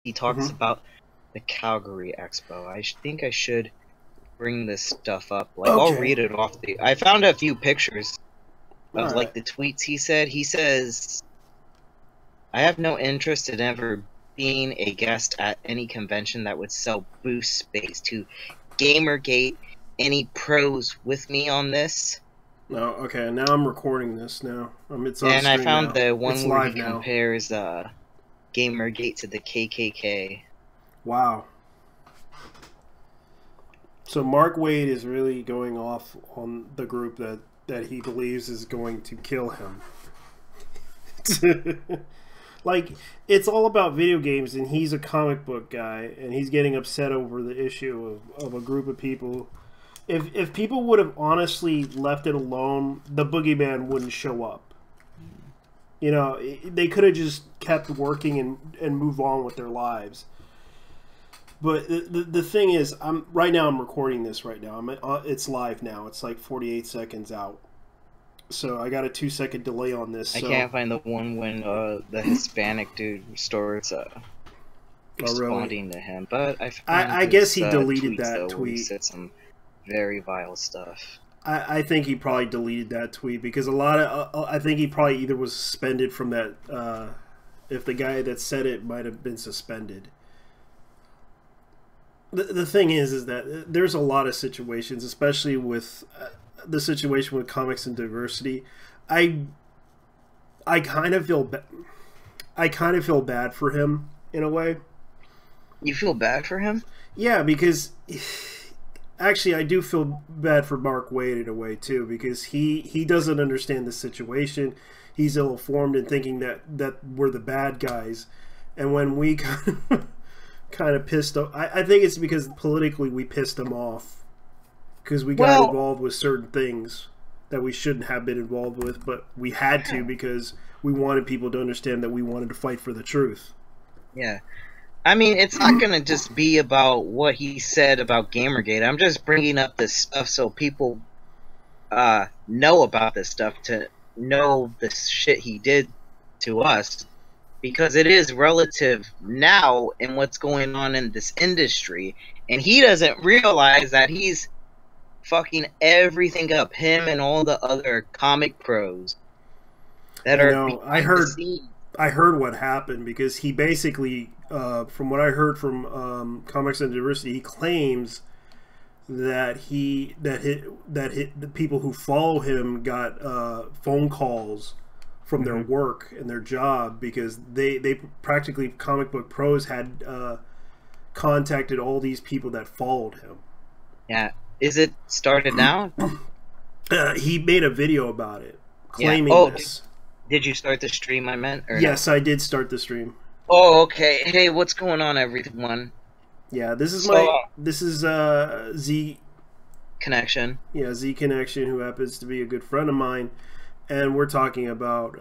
he talks Mm-hmm. about the Calgary Expo. I think I should bring this stuff up. Like, I'll Okay. read it off the. I found a few pictures All of right. like the tweets he said. He says, "I have no interest in ever being a guest at any convention that would sell boost space to Gamergate. Any pros with me on this?" No. Okay. Now I'm recording this. Now it's on And I stream found now. the It's one where he live now. compares Gamergate to the KKK. Wow. So Mark Wade is really going off on the group that he believes is going to kill him. Like, it's all about video games, and he's a comic book guy, and he's getting upset over the issue of a group of people. If people would have honestly left it alone, the boogeyman wouldn't show up. You know, they could have just kept working and move on with their lives. But the thing is, I'm recording this right now. It's live now. It's like 48 seconds out. So I got a 2-second delay on this. I So. can't find the one when the Hispanic dude starts responding to him, but I found I guess he his, deleted tweets, that though, where he tweet. said some very vile stuff. I think he probably deleted that tweet because a lot of I think he probably either was suspended from that. If the guy that said it might have been suspended. The thing is that there's a lot of situations, especially with the situation with comics and diversity. I kind of feel I kind of feel bad for him in a way. You feel bad for him? Yeah, because actually I do feel bad for Mark Wade in a way too, because he doesn't understand the situation. He's ill-informed and thinking that we're the bad guys, and when we kind of pissed off, I think it's because politically we pissed him off because we got involved with certain things that we shouldn't have been involved with, but we had to because we wanted people to understand that we wanted to fight for the truth. Yeah. I mean, it's not going to just be about what he said about Gamergate. I'm just bringing up this stuff so people know about this stuff, to know the shit he did to us, because it is relative now in what's going on in this industry, and he doesn't realize that he's fucking everything up, him and all the other comic pros that are I heard what happened, because he basically, from what I heard from Comics and Diversity, he claims that the people who follow him got phone calls from their work and their job, because they practically, comic book pros had contacted all these people that followed him. Yeah. Is it started now? He made a video about it, claiming this. Did you start the stream, I meant? Or yes, no? I did start the stream. Oh, okay. Hey, what's going on, everyone? Yeah, this is Z Connection. Yeah, Z Connection, who happens to be a good friend of mine, and we're talking about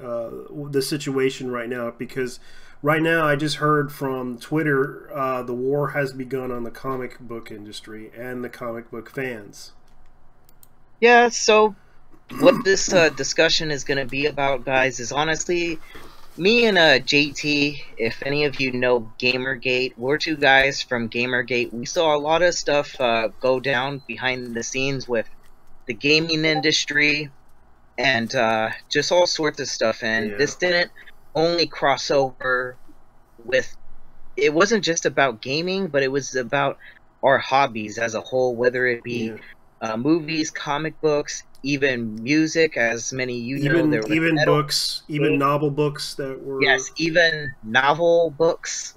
the situation right now, because right now I just heard from Twitter the war has begun on the comic book industry and the comic book fans. Yeah, so what this discussion is going to be about, guys, is honestly me and JT. If any of you know Gamergate, we're two guys from Gamergate. We saw a lot of stuff go down behind the scenes with the gaming industry and just all sorts of stuff. And this didn't only cross over with, it wasn't just about gaming, but it was about our hobbies as a whole, whether it be movies, comic books, even music, as many know. Even books, even novel books that were... Yes, even novel books.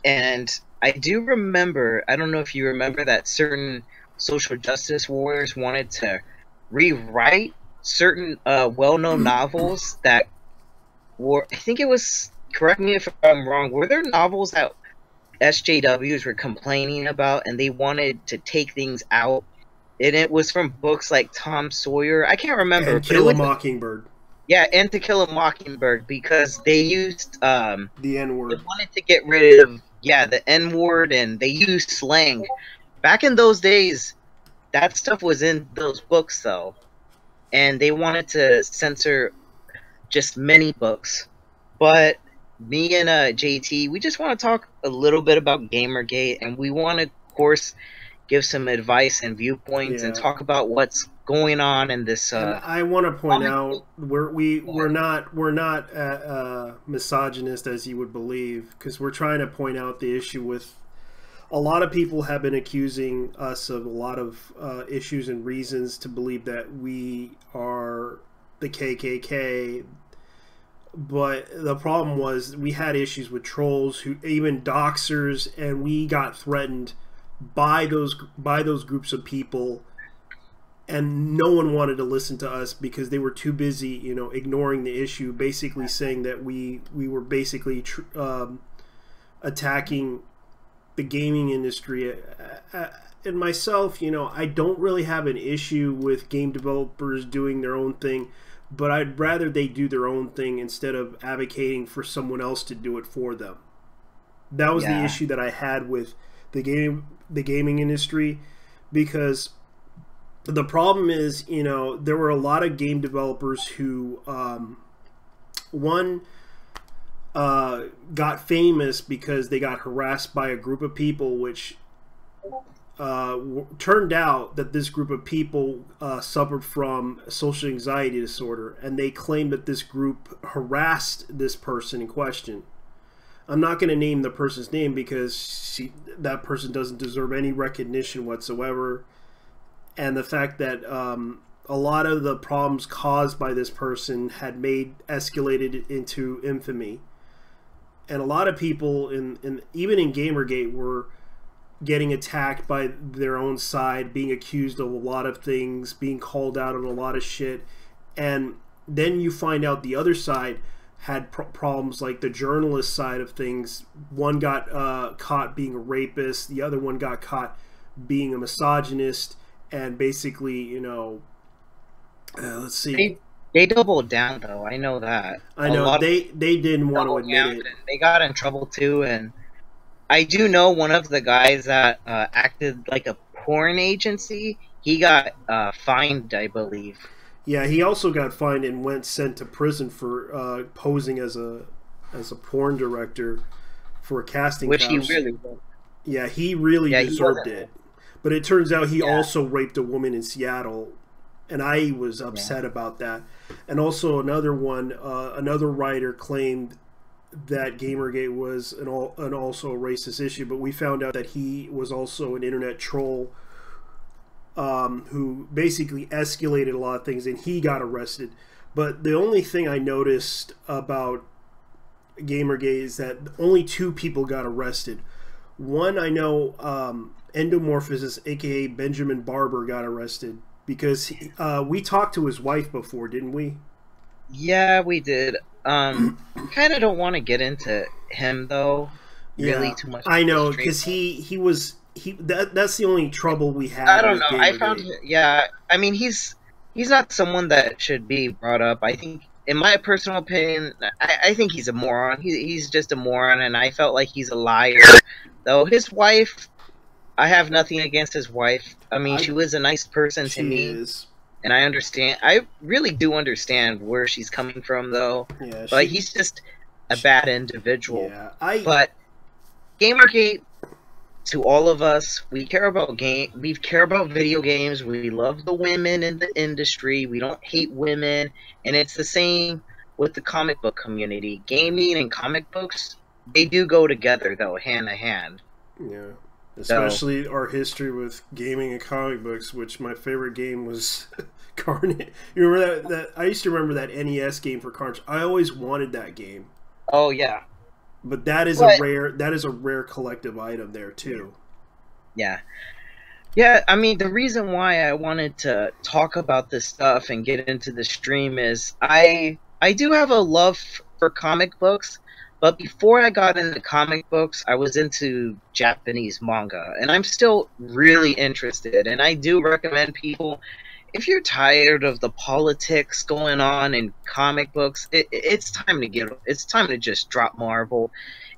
And I do remember, I don't know if you remember, that certain social justice warriors wanted to rewrite certain well-known novels that were, I think it was, correct me if I'm wrong, were there novels that SJWs were complaining about and they wanted to take things out? And it was from books like Tom Sawyer. I can't remember. And Kill a Mockingbird. Yeah, and To Kill a Mockingbird, because they used the N-word. They wanted to get rid of the N-word, and they used slang. Back in those days, that stuff was in those books, though, and they wanted to censor just many books. But me and JT, we just want to talk a little bit about Gamergate, and we want to, of course, give some advice and viewpoints and Yeah. talk about what's going on in this And I want to point comic out book. we're not misogynist as you would believe, because we're trying to point out the issue with a lot of people have been accusing us of a lot of issues and reasons to believe that we are the KKK. But the problem was we had issues with trolls, who even doxers, and we got threatened by those groups of people, and no one wanted to listen to us because they were too busy, ignoring the issue, basically saying that we were basically attacking the gaming industry. And myself, I don't really have an issue with game developers doing their own thing, but I'd rather they do their own thing instead of advocating for someone else to do it for them. That was the issue that I had with the gaming industry, because the problem is, there were a lot of game developers who got famous because they got harassed by a group of people, which turned out that this group of people suffered from social anxiety disorder, and they claimed that this group harassed this person in question. I'm not going to name the person's name because that person doesn't deserve any recognition whatsoever. And the fact that a lot of the problems caused by this person had escalated into infamy. And a lot of people, even in Gamergate, were getting attacked by their own side, being accused of a lot of things, being called out on a lot of shit. And then you find out the other side had problems, like the journalist side of things. One got caught being a rapist, the other one got caught being a misogynist, and basically, let's see. They doubled down, though. I know that. I know they didn't want to admit it. They got in trouble too, and I do know one of the guys that acted like a porn agency. He got fined, I believe. Yeah, he also got fined and sent to prison for posing as a porn director for a casting Which couch. he really did. Yeah, he really deserved it. But it turns out he also raped a woman in Seattle, and I was upset about that. And also another writer claimed that Gamergate was also a racist issue, but we found out that he was also an internet troll who basically escalated a lot of things, and he got arrested. But the only thing I noticed about Gamergate is that only 2 people got arrested. One, I know, Endomorphosis, aka Benjamin Barber, got arrested because we talked to his wife before, didn't we? Yeah, we did. Kind of don't want to get into him though. Really too much. I know, because that's the only trouble we had. I don't know. I found, I mean, he's not someone that should be brought up. I think, in my personal opinion, I think he's a moron. He's just a moron, and I felt like he's a liar. Though his wife, I have nothing against his wife. I mean, she was a nice person to me. And I understand. I really do understand where she's coming from, though. Yeah, but he's just a bad individual. Yeah, but Gamergate, to all of us, we care about video games. We love the women in the industry. We don't hate women, and it's the same with the comic book community. Gaming and comic books, they do go together, though, hand in hand. Yeah. Especially our history with gaming and comic books, which my favorite game was Carnage. You remember that? I used to remember that NES game for Carnage. I always wanted that game. Oh yeah. But that is a rare collective item there too. Yeah. Yeah, I mean, the reason why I wanted to talk about this stuff and get into the stream is I do have a love for comic books. But before I got into comic books, I was into Japanese manga, and I'm still really interested. And I do recommend people, if you're tired of the politics going on in comic books, it's time to just drop Marvel.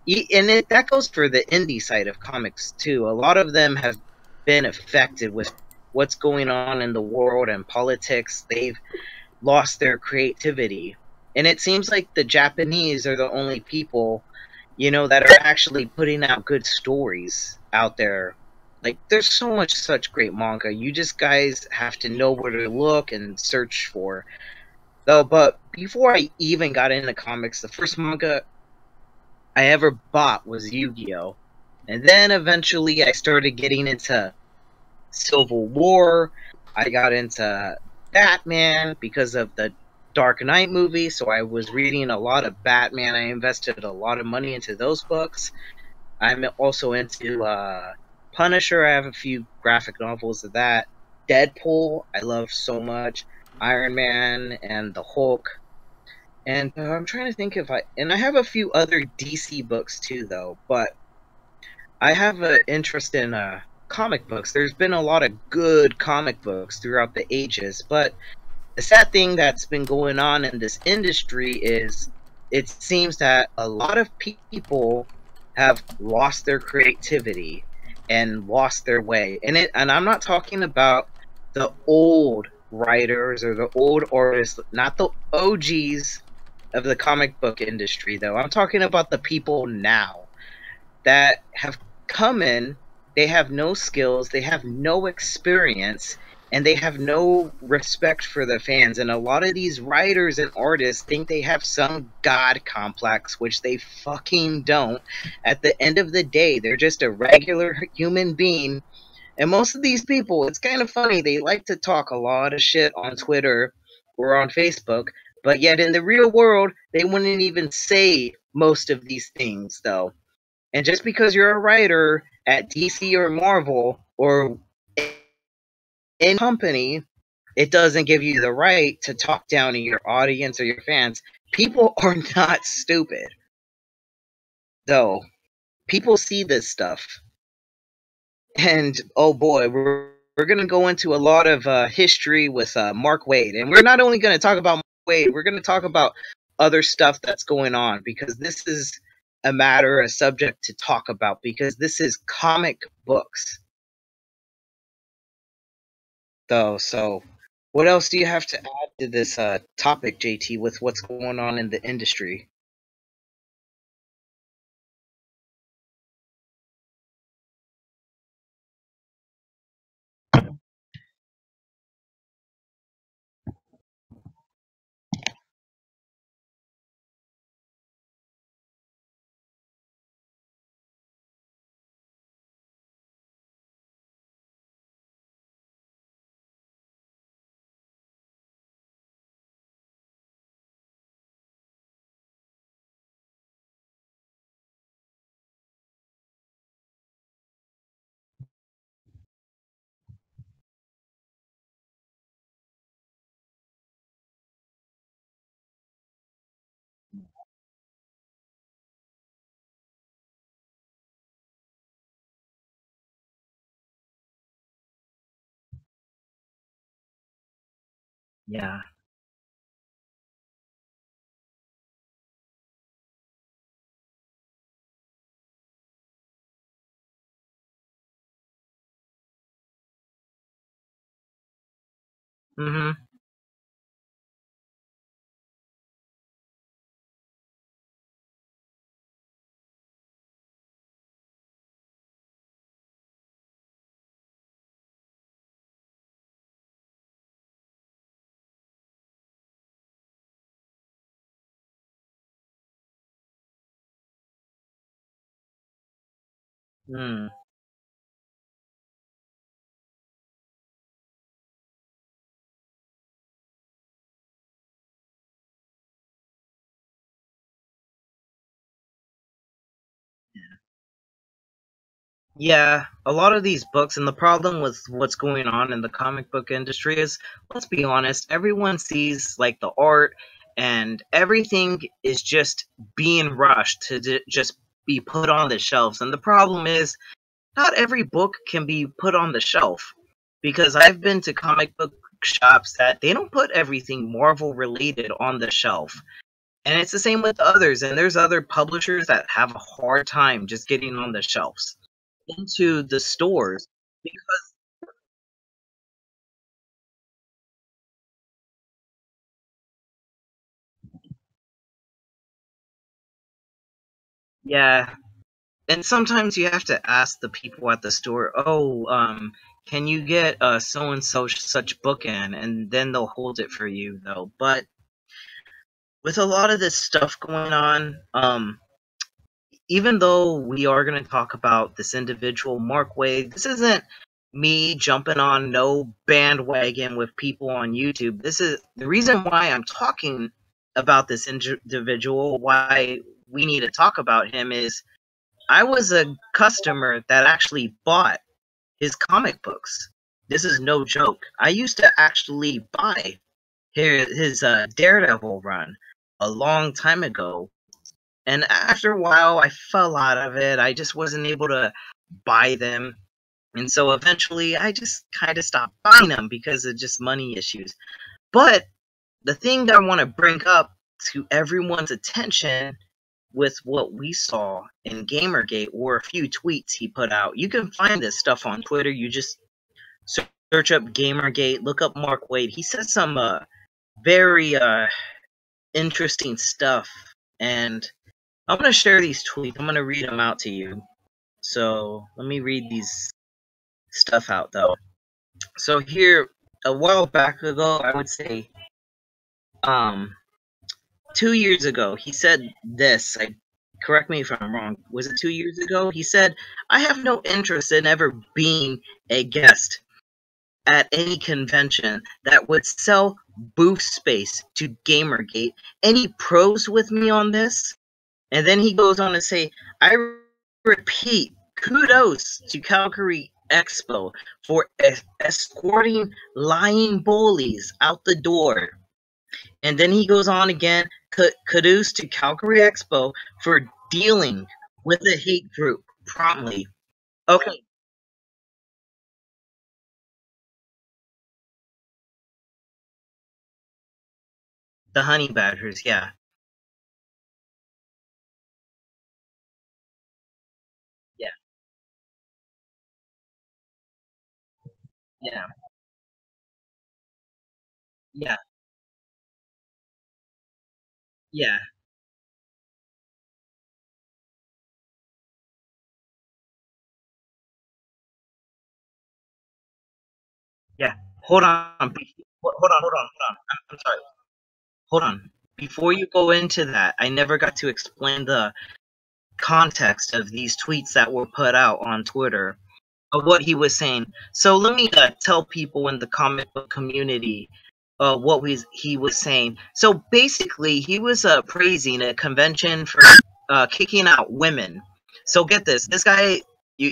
And that goes for the indie side of comics too. A lot of them have been affected with what's going on in the world and politics. They've lost their creativity. And it seems like the Japanese are the only people, that are actually putting out good stories out there. Like, there's so much such great manga. You just guys have to know where to look and search for. Though, but before I even got into comics, the first manga I ever bought was Yu-Gi-Oh! And then eventually I started getting into Civil War. I got into Batman because of the Dark Knight movie, so I was reading a lot of Batman. I invested a lot of money into those books. I'm also into Punisher. I have a few graphic novels of that. Deadpool, I love so much. Iron Man and the Hulk. And I'm trying to think if I have a few other DC books too, though. But I have an interest in comic books. There's been a lot of good comic books throughout the ages, but the sad thing that's been going on in this industry is it seems that a lot of people have lost their creativity and lost their way. And I'm not talking about the old writers or the old artists, not the OGs of the comic book industry though. I'm talking about the people now that have come in, they have no skills, they have no experience, and they have no respect for the fans. And a lot of these writers and artists think they have some god complex, which they fucking don't. At the end of the day, they're just a regular human being. And most of these people, it's kind of funny, they like to talk a lot of shit on Twitter or on Facebook, but yet in the real world, they wouldn't even say most of these things, though. And just because you're a writer at DC or Marvel or any company, it doesn't give you the right to talk down to your audience or your fans. People are not stupid, though. People see this stuff. And oh boy, we're going to go into a lot of history with Mark Waid. And we're not only going to talk about Mark Waid, we're going to talk about other stuff that's going on, because this is a subject to talk about, because this is comic books, though. So, what else do you have to add to this topic, JT, with what's going on in the industry? Yeah. Mm-hmm. Mm. Yeah, a lot of these books, and the problem with what's going on in the comic book industry is, let's be honest, everyone sees like the art and everything is just being rushed to just be put on the shelves. And the problem is, not every book can be put on the shelf, because I've been to comic book shops that they don't put everything Marvel related on the shelf. And it's the same with others, and there's other publishers that have a hard time just getting on the shelves into the stores because Yeah, and sometimes you have to ask the people at the store, "Oh, can you get so and so such book in?" And then they'll hold it for you, though. But with a lot of this stuff going on, even though we are going to talk about this individual, Mark Wade, this isn't me jumping on no bandwagon with people on YouTube. This is the reason why I'm talking about this individual, why we need to talk about him is I was a customer that actually bought his comic books. This is no joke. I used to actually buy his Daredevil run a long time ago, and after a while, I fell out of it. I just wasn't able to buy them. And so eventually, I just kind of stopped buying them because of just money issues. But the thing that I want to bring up to everyone's attention with what we saw in Gamergate were a few tweets he put out. You can find this stuff on Twitter. You just search up Gamergate, look up Mark Wade. He said some very interesting stuff. And I'm going to share these tweets. I'm going to read them out to you. So let me read these stuff out, though. So here, a while back ago, I would say, 2 years ago, he said this. Correct me if I'm wrong. Was it 2 years ago? He said, "I have no interest in ever being a guest at any convention that would sell booth space to Gamergate. Any pros with me on this?" And then he goes on to say, "I repeat, kudos to Calgary Expo for escorting lying bullies out the door." And then he goes on again, kudos to Calgary Expo for dealing with the hate group promptly. Okay, the honey badgers, yeah, yeah, yeah, yeah, yeah, yeah. Hold on, hold on. I'm sorry. Hold on. Before you go into that, I never got to explain the context of these tweets that were put out on Twitter of what he was saying. So let me tell people in the comic book community what he was saying. So basically, he was praising a convention for kicking out women. So get this: this guy.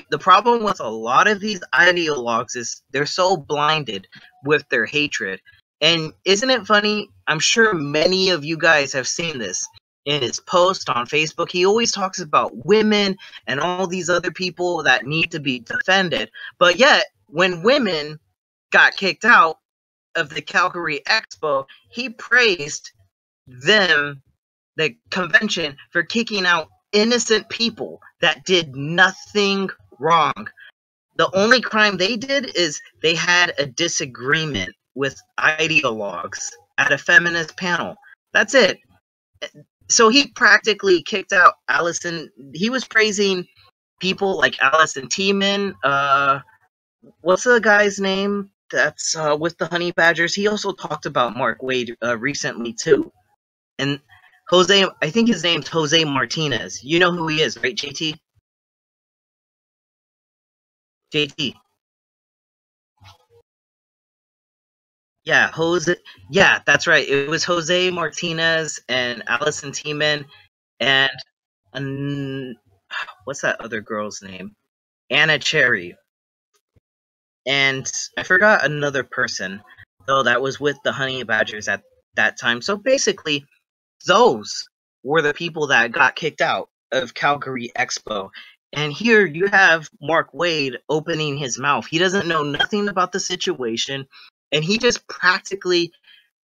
The problem with a lot of these ideologues is they're so blinded with their hatred. And isn't it funny? I'm sure many of you guys have seen this in his post on Facebook. He always talks about women and all these other people that need to be defended. But yet, when women got kicked out of the Calgary Expo, he praised them, the convention, for kicking out innocent people that did nothing wrong. The only crime they did is they had a disagreement with ideologues at a feminist panel. That's it. So he practically kicked out Allison. He was praising people like Allison Tiemann. What's the guy's name that's with the Honey Badgers? He also talked about Mark Wade recently too. And Jose, I think his name's Jose Martinez. You know who he is, right, JT? JT. Yeah, Jose. Yeah, that's right. It was Jose Martinez and Allison Tiemann and what's that other girl's name? Anna Cherry. And I forgot another person, though, that was with the Honey Badgers at that time. So basically, those were the people that got kicked out of Calgary Expo. And here you have Mark Wade opening his mouth. He doesn't know nothing about the situation, and he just practically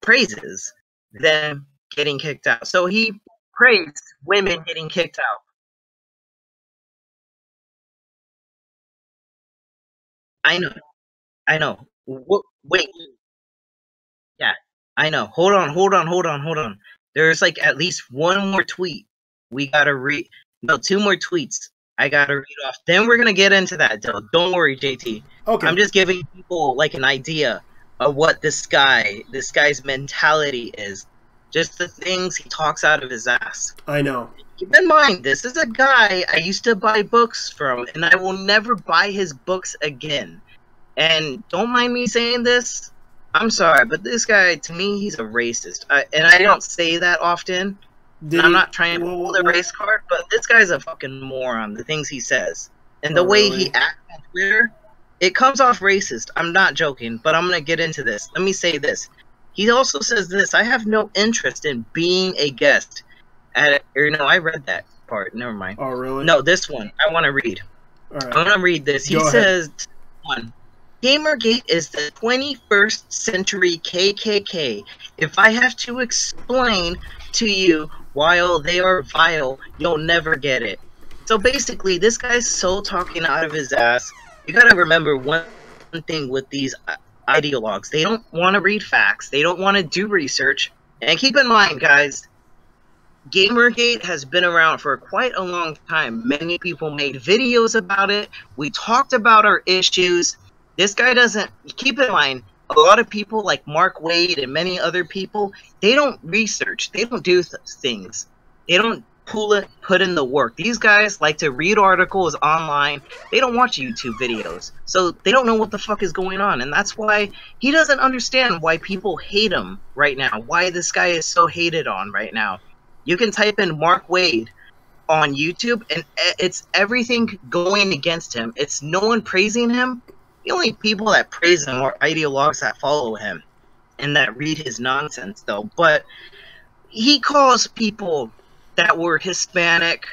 praises them getting kicked out. So he praised women getting kicked out. I know, I know. Wait, yeah, I know. Hold on. There's like at least one more tweet we gotta read. No, 2 more tweets. I gotta read off. Then we're gonna get into that, though. Don't worry, JT. Okay. I'm just giving people like an idea of what this guy's mentality is. Just the things he talks out of his ass. I know. Keep in mind, this is a guy I used to buy books from, and I will never buy his books again. And don't mind me saying this. I'm sorry, but this guy, to me, he's a racist. And I don't say that often. I'm not trying to pull the race card, but this guy's a fucking moron, the things he says. And the way he acts on Twitter, it comes off racist. I'm not joking, but I'm going to get into this. Let me say this. He also says this: I have no interest in being a guest at, or no, I read that part. Never mind. Oh, really? No, this one. I want to read. All right. I want to read this. He says, one, Gamergate is the 21st century KKK. If I have to explain to you while they are vile, you'll never get it. So basically, this guy's so talking out of his ass. You gotta remember one thing with these ideologues. They don't want to read facts. They don't want to do research. And keep in mind, guys, Gamergate has been around for quite a long time. Many people made videos about it. We talked about our issues. This guy doesn't... Keep in mind, a lot of people like Mark Wade and many other people, they don't research. They don't do things. They don't put in the work. These guys like to read articles online. They don't watch YouTube videos. So they don't know what the fuck is going on. And that's why he doesn't understand why people hate him right now. Why this guy is so hated on right now. You can type in Mark Wade on YouTube and it's everything going against him. It's no one praising him. The only people that praise him are ideologues that follow him and that read his nonsense, though. But he calls people that were Hispanic,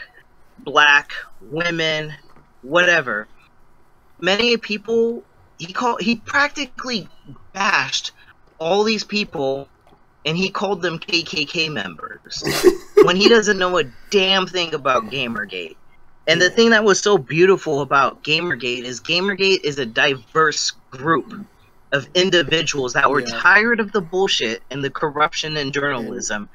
black, women, whatever. Many people, he practically bashed all these people, and he called them KKK members when he doesn't know a damn thing about Gamergate. And the thing that was so beautiful about Gamergate is a diverse group of individuals that were tired of the bullshit and the corruption in journalism.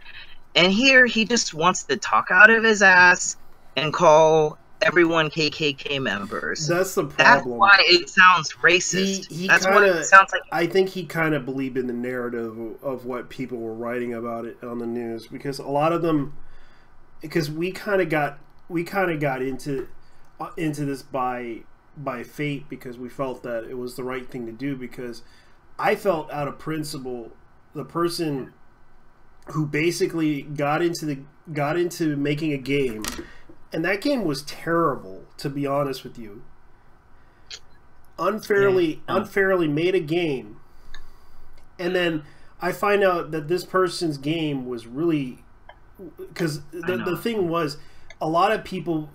And here he just wants to talk out of his ass and call everyone KKK members. That's the problem. That's why it sounds racist. That's what it sounds like. I think he kind of believed in the narrative of what people were writing about it on the news, because a lot of them, because we kind of got into this by fate, because we felt that it was the right thing to do, because I felt out of principle the person who basically got into making a game, and that game was terrible, to be honest with you. Unfairly made a game, and then I find out that this person's game was really, because the thing was, a lot of people,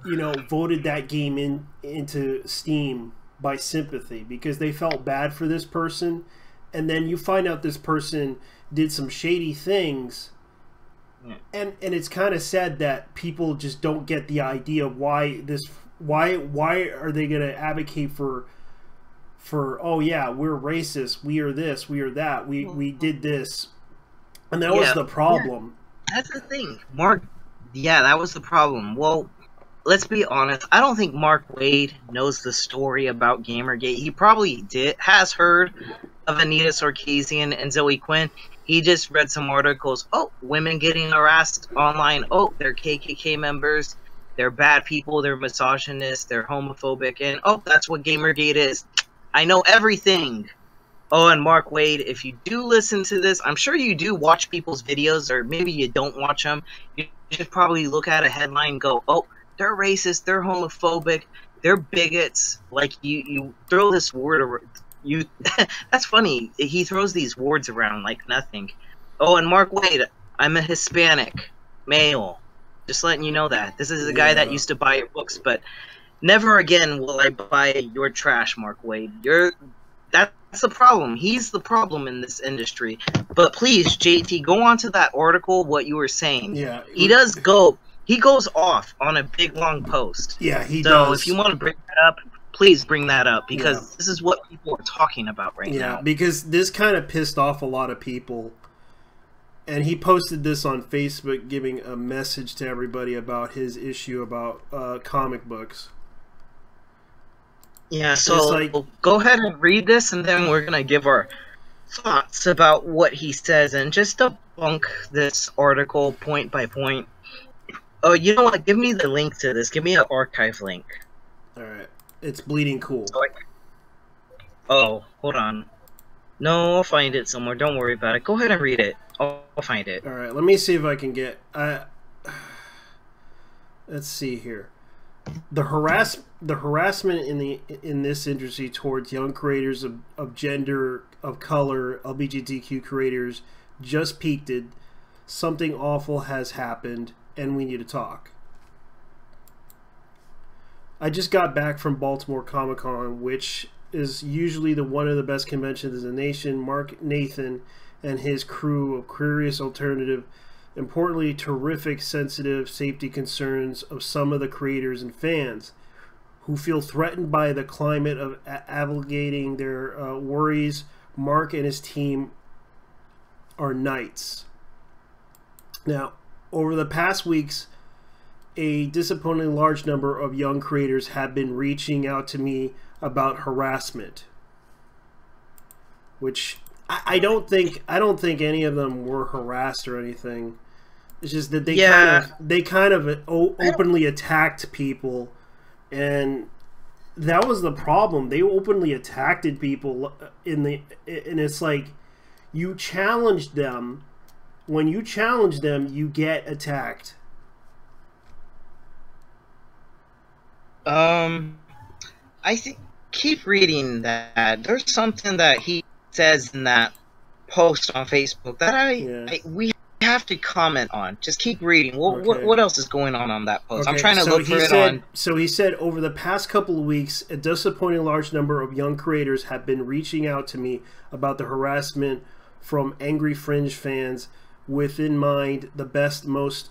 you know, voted that game into Steam by sympathy because they felt bad for this person, and then you find out this person did some shady things, and it's kind of sad that people just don't get the idea why are they going to advocate for oh yeah, we're racist, we are this, we are that, we did this, and that was the problem. That's the thing, Mark. Yeah, that was the problem. Well, let's be honest. I don't think Mark Wade knows the story about Gamergate. He probably has heard of Anita Sarkeesian and Zoe Quinn. He just read some articles. Oh, women getting harassed online. Oh, they're KKK members. They're bad people. They're misogynist. They're homophobic. And oh, that's what Gamergate is. I know everything. Oh, and Mark Wade, if you do listen to this, I'm sure you do watch people's videos, or maybe you don't watch them. You should probably look at a headline and go, oh, they're racist, they're homophobic, they're bigots. Like, you throw this word around. That's funny. He throws these words around like nothing. Oh, and Mark Wade, I'm a Hispanic male. Just letting you know that. This is a guy that used to buy your books, but never again will I buy your trash, Mark Wade. That's the problem. He's the problem in this industry. But please, JT, go on to that article, what you were saying. Yeah. He goes off on a big, long post. Yeah, he does. So if you want to bring that up, please bring that up, because this is what people are talking about right now. Yeah, because this kind of pissed off a lot of people. And he posted this on Facebook, giving a message to everybody about his issue about comic books. Yeah, so like, go ahead and read this, and then we're gonna give our thoughts about what he says, and just debunk this article point by point. Oh, you know what? Give me the link to this. Give me an archive link. All right, it's Bleeding Cool. Oh, hold on. No, I'll find it somewhere. Don't worry about it. Go ahead and read it. I'll find it. All right, let me see if I can get. Let's see here. The harassment in this industry towards young creators of gender, of color, LGBTQ creators just peaked. Something awful has happened, and we need to talk. I just got back from Baltimore Comic Con, which is usually one of the best conventions in the nation. Mark Nathan and his crew of Curious Alternative, importantly, terrific, sensitive safety concerns of some of the creators and fans who feel threatened by the climate of abrogating their worries. Mark and his team are knights. Now, over the past weeks, a disappointingly large number of young creators have been reaching out to me about harassment, which I don't think any of them were harassed or anything. It's just that they kind of openly attacked people, and that was the problem. They openly attacked people and it's like, you challenged them. When you challenge them, you get attacked. I think keep reading that. There's something that he says in that post on Facebook that we have to comment on. Just keep reading. What else is going on that post? I'm trying to look for it on. So he said, over the past couple of weeks, a disappointing large number of young creators have been reaching out to me about the harassment from angry fringe fans. With in mind, the best, most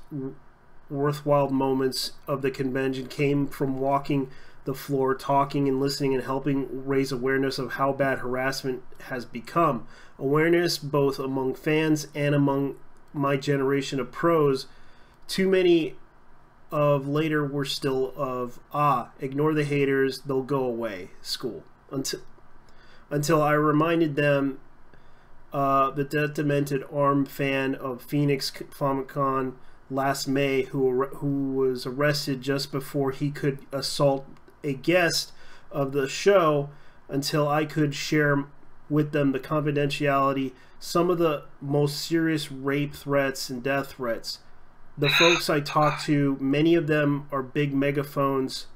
worthwhile moments of the convention came from walking the floor, talking and listening, and helping raise awareness of how bad harassment has become. Awareness both among fans and among my generation of pros. Too many of later were still of, ignore the haters, they'll go away, school. Until I reminded them, the demented armed fan of Phoenix Comic Con last May who was arrested just before he could assault a guest of the show, until I could share with them the confidentiality, some of the most serious rape threats and death threats. The folks I talked to, many of them are big megaphones,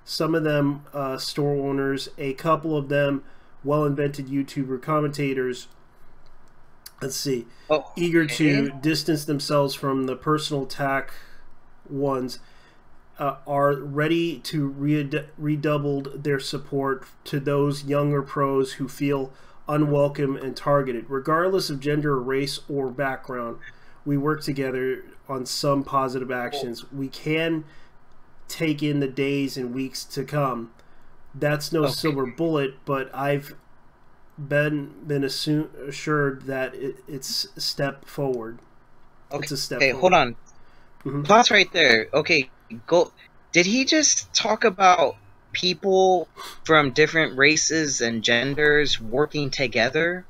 some of them store owners, a couple of them well-invented YouTuber commentators. Let's see. Eager to distance themselves from the personal attack ones, are ready to redouble their support to those younger pros who feel unwelcome and targeted. Regardless of gender, race, or background, we work together on some positive actions. We can take in the days and weeks to come. That's no silver bullet, but I've been assured that it's a step forward. Okay, it's a step forward. Hold on. Pause right there. Okay, go. Did he just talk about people from different races and genders working together?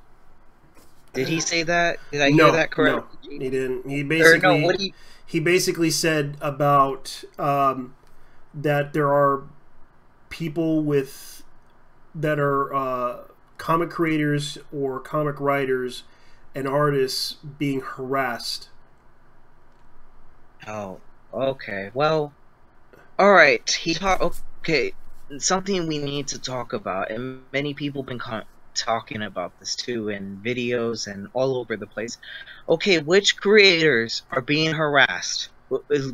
Did he say that? Did I hear that correct? No, he didn't. He basically he basically said about that there are people that are comic creators or comic writers and artists being harassed. Oh, okay. Well, all right. Okay, something we need to talk about, and many people have been talking about this too in videos and all over the place. Okay, which creators are being harassed?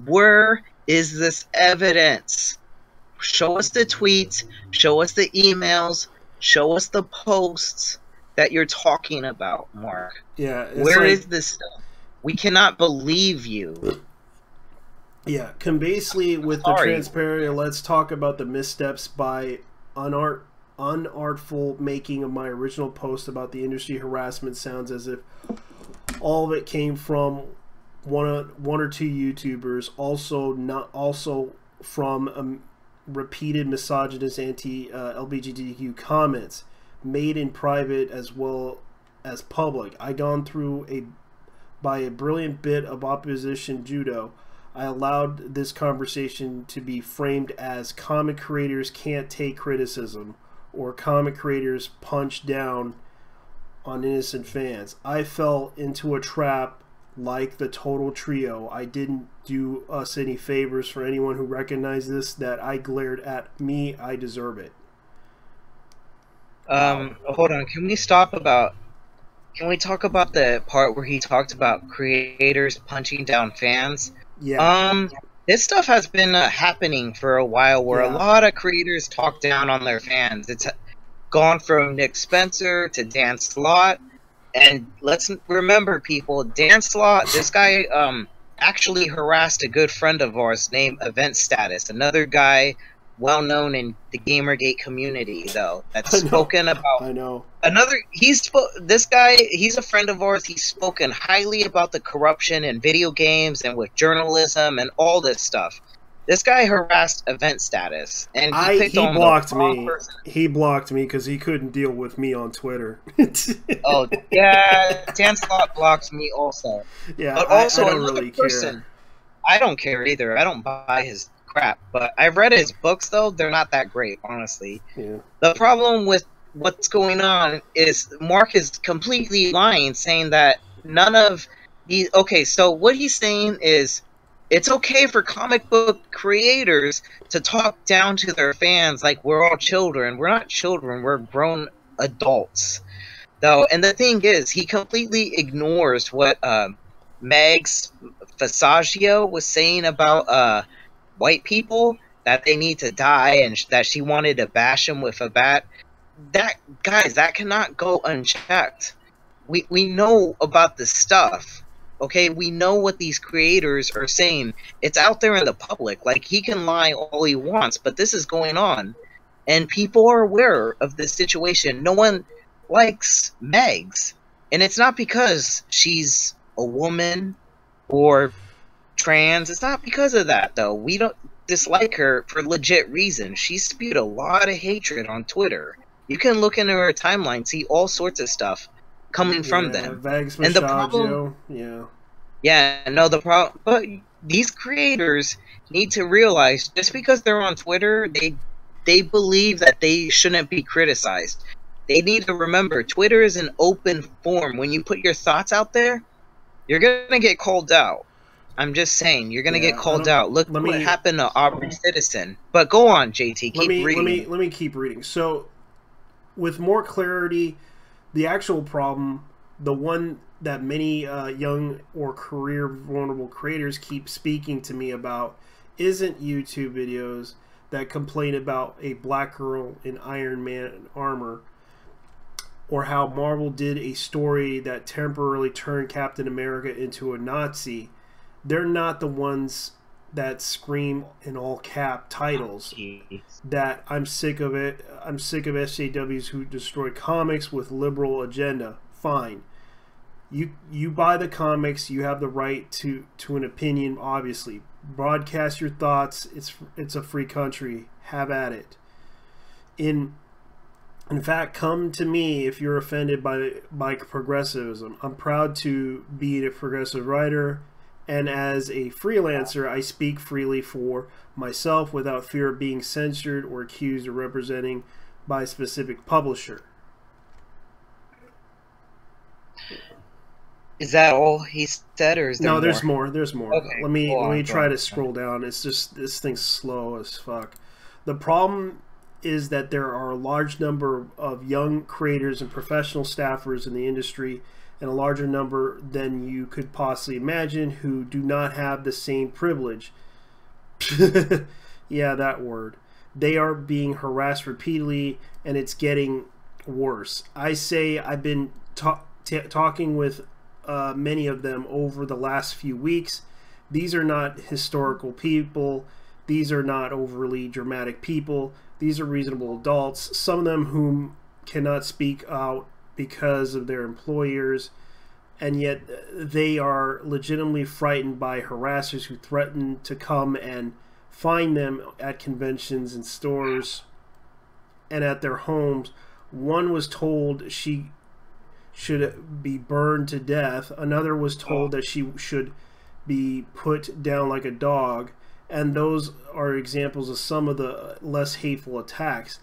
Where is this evidence? Show us the tweets, show us the emails, show us the posts that you're talking about, Mark. Yeah. Where is this stuff? We cannot believe you. Yeah, basically with the transparency, let's talk about the missteps by unartful making of my original post about the industry harassment. Sounds as if all of it came from one or two YouTubers, also from repeated misogynist anti-LGBTQ comments made in private as well as public. I gone through by a brilliant bit of opposition judo. I allowed this conversation to be framed as comic creators can't take criticism, or comic creators punch down on innocent fans. I fell into a trap like the Total Trio. I didn't do us any favors. For anyone who recognized this, that I glared at me, I deserve it. Hold on. Can we talk about the part where he talked about creators punching down fans? Yeah. This stuff has been happening for a while, where a lot of creators talk down on their fans. It's gone from Nick Spencer to Dan Slott, and let's remember, people, Dan Slott, this guy actually harassed a good friend of ours named Event Status, another guy well known in the Gamergate community, though, that's spoken about. I know. This guy, he's a friend of ours. He's spoken highly about the corruption in video games and with journalism and all this stuff. This guy harassed Event Status, and he blocked me. He blocked me because he couldn't deal with me on Twitter. Oh yeah, Dan Slott blocked me also. Yeah, but also I don't another really person. Care. I don't care either. I don't buy his crap, but I've read his books, though. They're not that great, honestly. Yeah. The problem with what's going on is Mark is completely lying, saying that none of these... Okay, so what he's saying is it's okay for comic book creators to talk down to their fans like we're all children. We're not children. We're grown adults, though. And the thing is, he completely ignores what Megs Fasagio was saying about white people, that they need to die, and that she wanted to bash him with a bat. Guys, that cannot go unchecked. We know about this stuff. Okay, we know what these creators are saying. It's out there in the public. Like, he can lie all he wants, but this is going on. And people are aware of this situation. No one likes Megs. And it's not because she's a woman or trans. It's not because of that, though. We don't dislike her for legit reasons. She spewed a lot of hatred on Twitter. You can look into her timeline, see all sorts of stuff coming from them. Vags and the problem, the problem. But these creators need to realize, just because they're on Twitter, they believe that they shouldn't be criticized. They need to remember, Twitter is an open forum. When you put your thoughts out there, you're gonna get called out. I'm just saying, you're gonna get called out. Look what happened to Aubrey Citizen. But go on, JT. Keep reading. Let me keep reading. So, with more clarity, the actual problem, the one that many young or career vulnerable creators keep speaking to me about, isn't YouTube videos that complain about a black girl in Iron Man armor, or how Marvel did a story that temporarily turned Captain America into a Nazi. They're not the ones that scream in all cap titles that I'm sick of it. I'm sick of SJWs who destroy comics with liberal agenda. Fine. You buy the comics, you have the right to an opinion, obviously. Broadcast your thoughts. It's a free country. Have at it. In fact, come to me if you're offended by progressivism. I'm proud to be a progressive writer, and as a freelancer, I speak freely for myself without fear of being censored or accused of representing by a specific publisher. Is that all he said, or is there more? No, there's more. There's more. Okay, let me try to scroll down. It's just, this thing's slow as fuck. The problem is that there are a large number of young creators and professional staffers in the industry, and a larger number than you could possibly imagine, who do not have the same privilege. Yeah, that word. They are being harassed repeatedly, and it's getting worse. I say I've been talking with many of them over the last few weeks. These are not historical people. These are not overly dramatic people. These are reasonable adults, some of them whom cannot speak out because of their employers and yet they are legitimately frightened by harassers who threaten to come and find them at conventions and stores and at their homes. One was told she should be burned to death. Another was told that she should be put down like a dog. And those are examples of some of the less hateful attacks.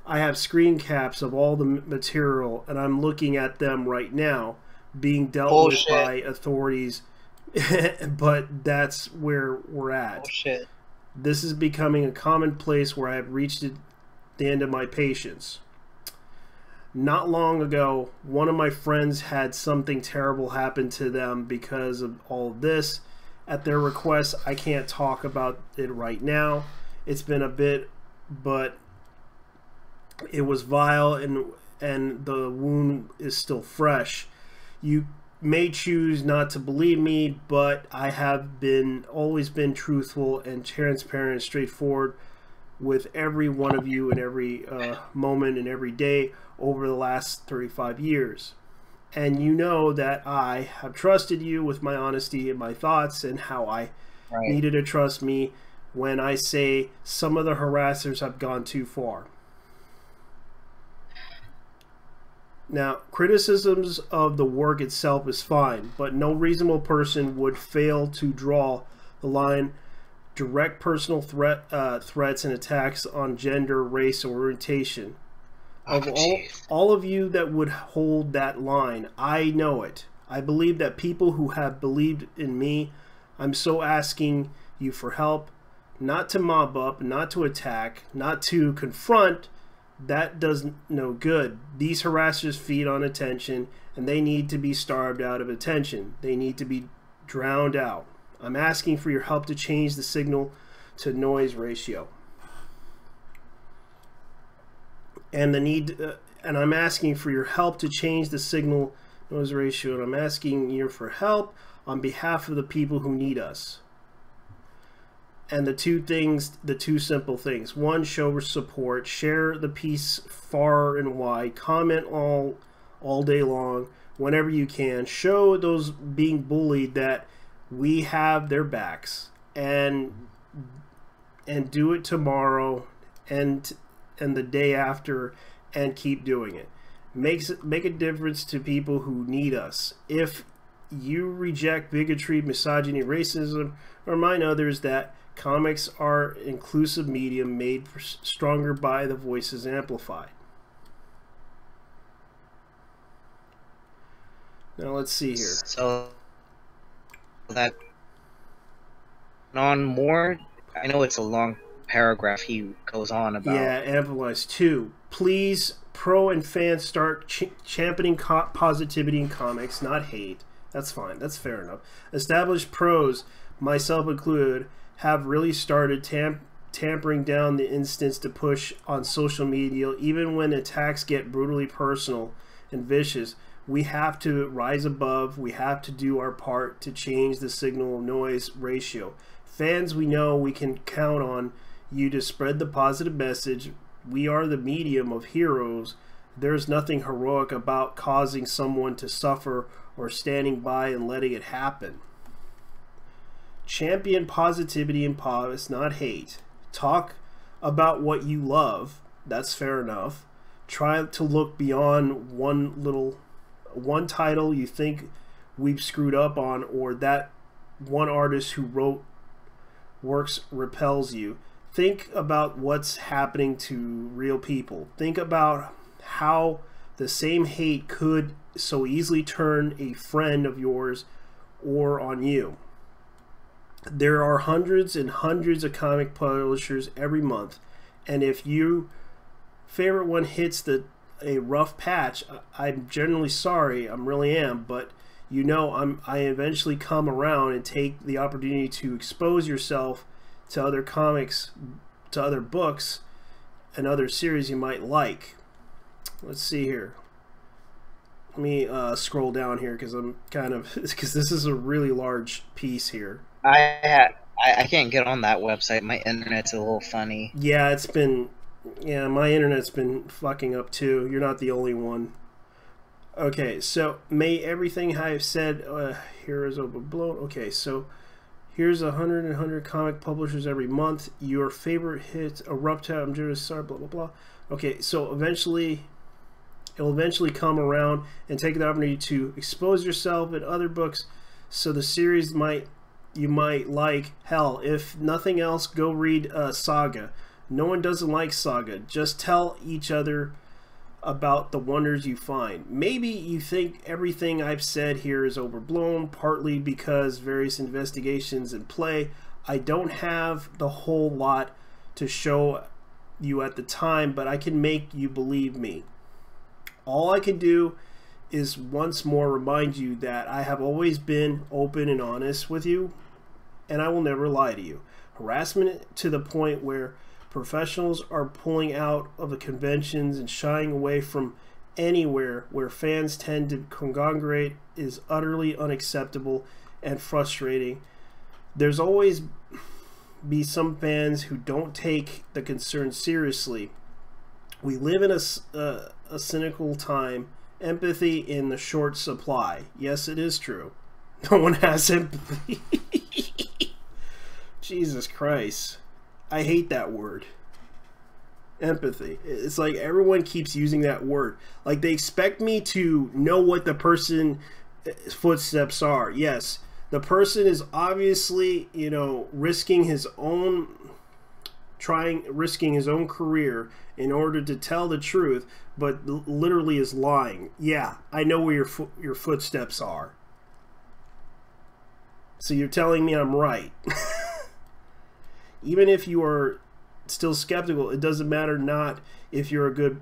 I have screen caps of all the material, and I'm looking at them right now being dealt with by authorities. But that's where we're at. Bullshit. This is becoming a commonplace where I have reached the end of my patience. Not long ago, one of my friends had something terrible happen to them because of all of this. At their request, I can't talk about it right now. It's been a bit, but it was vile, and the wound is still fresh. You may choose not to believe me, but I have always been truthful and transparent and straightforward with every one of you in every moment and every day over the last 35 years. And you know that I have trusted you with my honesty and my thoughts, and how I needed to trust me when I say some of the harassers have gone too far. Now, criticisms of the work itself is fine, but no reasonable person would fail to draw the line. Direct personal threats and attacks on gender, race, or orientation. Of all of you that would hold that line, I know it. I believe that people who have believed in me, I'm so asking you for help, not to mob up, not to attack, not to confront. That does no good. These harassers feed on attention, and they need to be starved out of attention. They need to be drowned out. I'm asking for your help to change the signal to noise ratio. And I'm asking for your help to change the signal noise ratio. And I'm asking you for help on behalf of the people who need us. And the two simple things. One, show support. Share the piece far and wide. Comment all day long, whenever you can. Show those being bullied that we have their backs, and do it tomorrow and the day after, and keep doing it. Make a difference to people who need us. If you reject bigotry, misogyny, racism, remind others that comics are inclusive medium made stronger by the voices amplified. Now let's see here. So that on more, I know it's a long paragraph he goes on about. Yeah, amplifies too. Please, pro and fans, start championing positivity in comics, not hate. That's fine. That's fair enough. Established pros, myself included, have really started tampering down the instance to push on social media, even when attacks get brutally personal and vicious. We have to rise above. We have to do our part to change the signal noise ratio. Fans, we know we can count on you to spread the positive message. We are the medium of heroes. There's nothing heroic about causing someone to suffer or standing by and letting it happen. Champion positivity and pause, not hate. Talk about what you love. That's fair enough. Try to look beyond one title you think we've screwed up on, or that one artist who wrote works repels you. Think about what's happening to real people. Think about how the same hate could so easily turn a friend of yours or on you. There are hundreds and hundreds of comic publishers every month, and if your favorite one hits a rough patch, I'm generally sorry, I really am, but you know I eventually come around and take the opportunity to expose yourself to other comics, to other books, and other series you might like. Let's see here. Let me scroll down here because this is a really large piece here. I can't get on that website. My internet's a little funny. Yeah, my internet's been fucking up too. You're not the only one. Okay, so may everything I've said here is overblown. Okay, so here's 100 comic publishers every month. Your favorite hit, Erupta, I'm just sorry, blah, blah, blah. Okay, so it'll eventually come around and take the opportunity to expose yourself in other books. So the series you might like. Hell, if nothing else, go read Saga. No one doesn't like Saga. Just tell each other about the wonders you find. Maybe you think everything I've said here is overblown, partly because various investigations in play. I don't have the whole lot to show you at the time, but I can make you believe me. All I can do is once more remind you that I have always been open and honest with you, and I will never lie to you. Harassment to the point where professionals are pulling out of the conventions and shying away from anywhere where fans tend to congregate is utterly unacceptable and frustrating. There's always be some fans who don't take the concern seriously. We live in a cynical time. Empathy in the short supply. Yes, it is true. No one has empathy. Jesus Christ. I hate that word. Empathy. It's like everyone keeps using that word. Like they expect me to know what the person's footsteps are. Yes, the person is obviously, you know, risking his own career in order to tell the truth, but literally is lying. Yeah, I know where your footsteps are. So you're telling me I'm right. Even if you are still skeptical, it doesn't matter. Not if you're good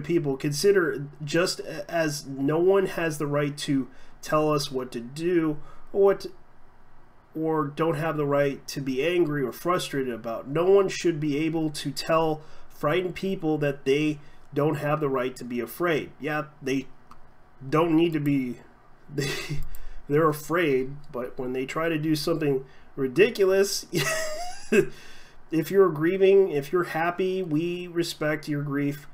people. Consider just as no one has the right to tell us what to do or don't have the right to be angry or frustrated about. No one should be able to tell frightened people that they don't have the right to be afraid. Yeah, they don't need to be. They're afraid, but when they try to do something ridiculous, if you're grieving, if you're happy, we respect your grief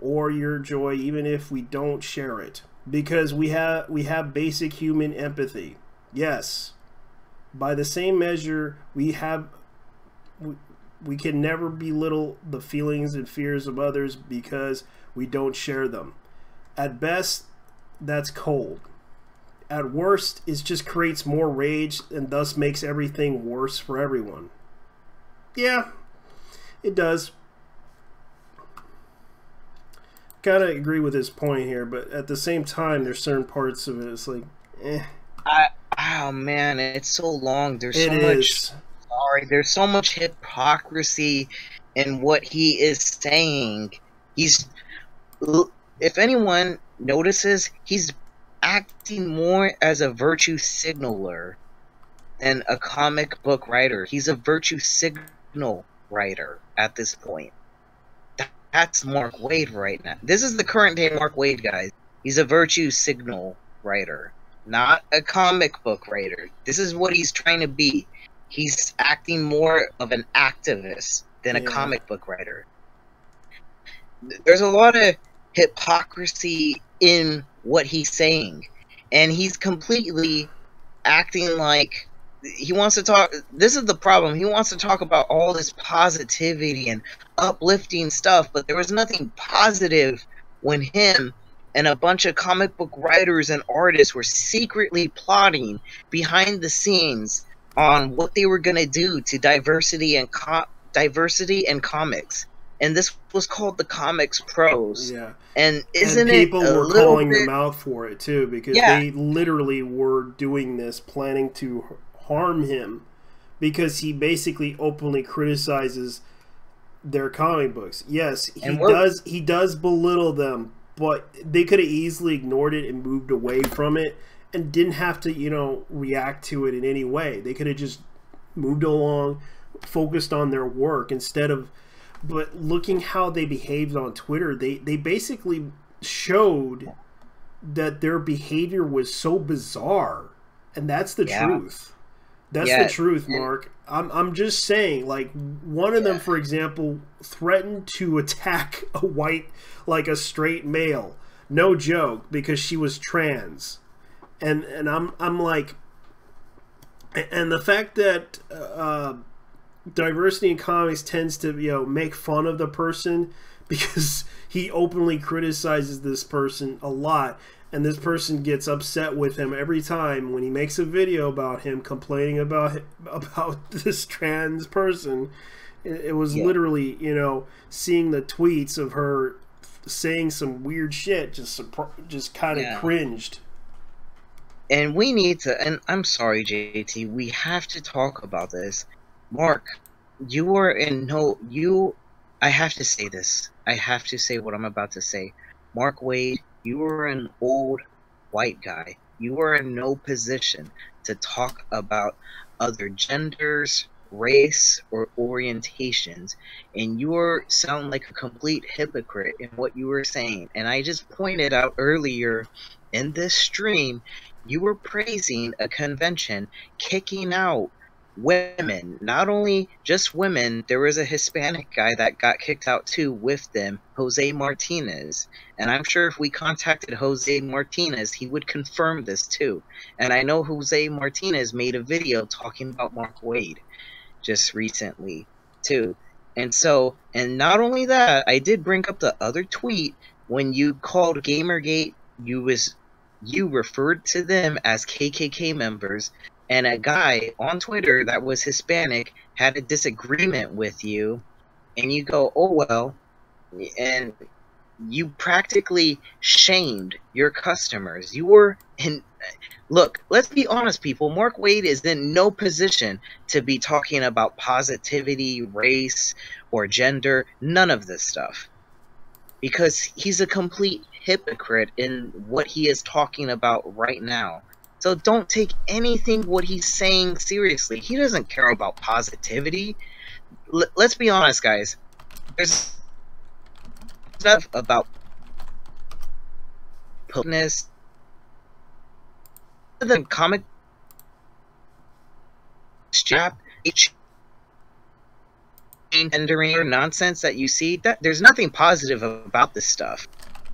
or your joy, even if we don't share it, because we have basic human empathy. Yes, by the same measure, we can never belittle the feelings and fears of others because we don't share them. At best, that's cold. At worst, it just creates more rage and thus makes everything worse for everyone. Yeah, it does. Kind of agree with his point here, but at the same time, there's certain parts of it, it's like, eh. Oh man, it's so long. There's so much hypocrisy in what he is saying. If anyone notices, he's acting more as a virtue signaler than a comic book writer. He's a virtue signal writer at this point. That's Mark Waid right now. This is the current day Mark Waid, guys. He's a virtue signal writer, not a comic book writer. This is what he's trying to be. He's acting more of an activist than a comic book writer. There's a lot of hypocrisy in what he's saying, and he's completely acting like he wants to talk. This is the problem. He wants to talk about all this positivity and uplifting stuff, but there was nothing positive when him and a bunch of comic book writers and artists were secretly plotting behind the scenes on what they were going to do to diversity and comics. And this was called the Comics Pros. Yeah. And people were calling them out for it too, because they literally were doing this, planning to harm him, because he basically openly criticizes their comic books. Yes, he does belittle them, but they could have easily ignored it and moved away from it and didn't have to, you know, react to it in any way. They could have just moved along, focused on their work instead of. But looking how they behaved on Twitter, they basically showed that their behavior was so bizarre, and that's the truth. That's the truth, Mark. I'm just saying, like, one of them, for example, threatened to attack a straight male. no joke, because she was trans, and I'm like, and the fact that diversity in comics tends to make fun of the person because he openly criticizes this person a lot, and this person gets upset with him every time when he makes a video about him complaining about this trans person. It was literally, seeing the tweets of her saying some weird shit, just kind of cringed. And we need to, and I'm sorry, JT, we have to talk about this. Mark, you are in no, I have to say this. I have to say what I'm about to say. Mark Waid, you are an old white guy. You are in no position to talk about other genders, race, or orientations, and you sound like a complete hypocrite in what you were saying. And I just pointed out earlier in this stream, you were praising a convention kicking out women, not only just women. There was a Hispanic guy that got kicked out too with them, Jose Martinez, and I'm sure if we contacted Jose Martinez, he would confirm this too. And I know Jose Martinez made a video talking about Mark Waid just recently too. And so, and not only that, I did bring up the other tweet when you called Gamergate, you referred to them as KKK members, and a guy on Twitter that was Hispanic had a disagreement with you, and you go, oh well, and you practically shamed your customers. You were in, look, let's be honest, people, Mark Waid is in no position to be talking about positivity, race, or gender, none of this stuff. Because he's a complete hypocrite in what he is talking about right now. So don't take anything what he's saying seriously. He doesn't care about positivity. Let's be honest, guys. There's stuff about politeness than comic strap gendering or nonsense that you see. That there's nothing positive about this stuff.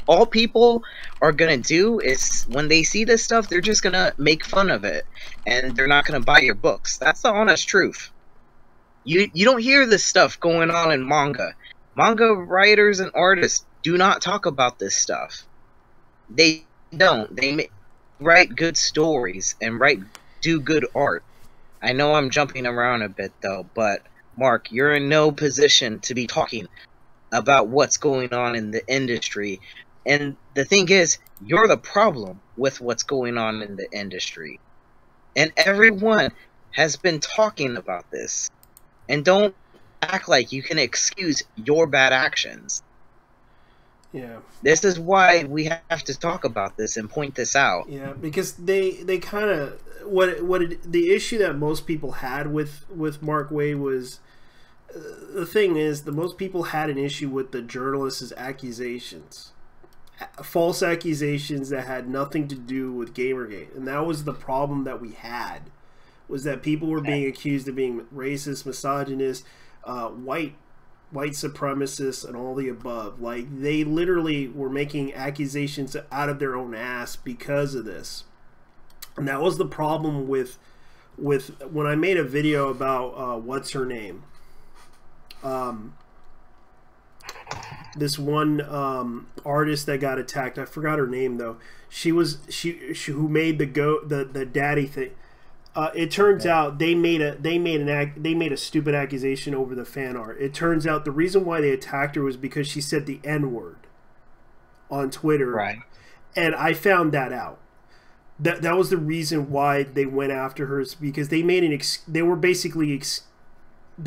All people are gonna do is when they see this stuff, they're just gonna make fun of it, and they're not gonna buy your books. That's the honest truth. You don't hear this stuff going on in manga. Manga writers and artists do not talk about this stuff. They don't. They write good stories and do good art. I know I'm jumping around a bit though, but Mark, you're in no position to be talking about what's going on in the industry. And the thing is, you're the problem with what's going on in the industry. And everyone has been talking about this. And don't act like you can excuse your bad actions. Yeah. This is why we have to talk about this and point this out. Yeah, because they kind of the issue that most people had with Mark Waid was, the thing is, the most people had an issue with the journalist's accusations, false accusations that had nothing to do with Gamergate, and that was the problem that we had, was that people were being accused of being racist, misogynist, white supremacists, and all the above. Like, they literally were making accusations out of their own ass because of this. And that was the problem with when I made a video about what's her name, this one artist that got attacked. I forgot her name though. She who made the daddy thing. It turns out they made a stupid accusation over the fan art. It turns out the reason why they attacked her was because she said the N-word on Twitter. Right. And I found that out. That was the reason why they went after her, is because they made they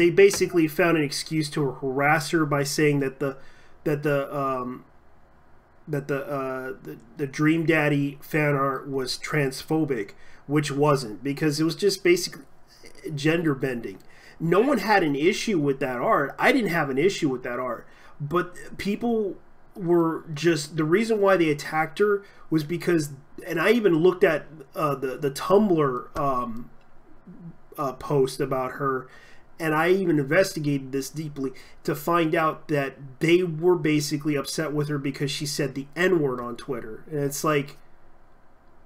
basically found an excuse to harass her by saying that the Dream Daddy fan art was transphobic, which wasn't, because it was just basically gender bending. No one had an issue with that art. I didn't have an issue with that art, but people were just, the reason why they attacked her was because, and I even looked at the Tumblr post about her, And I even investigated this deeply to find out that they were basically upset with her because she said the N-word on Twitter. And it's like,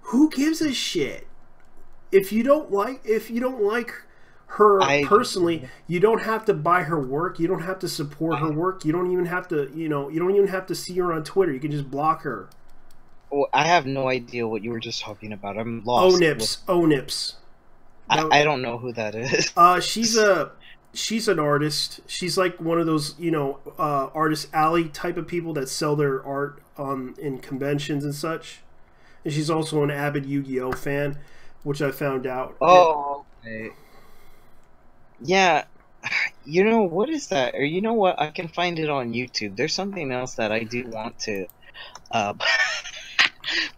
who gives a shit? If you don't like her personally, you don't have to buy her work. You don't have to support her work. You don't even have to, you don't even have to see her on Twitter. You can just block her. Well, I have no idea what you were just talking about. I'm lost. Onips. I don't know who that is. She's an artist. She's like one of those, Artist Alley type of people that sell their art in conventions and such. And she's also an avid Yu-Gi-Oh fan, which I found out. Oh, okay. Yeah. You know, what is that? Or you know what? I can find it on YouTube. There's something else that I do want to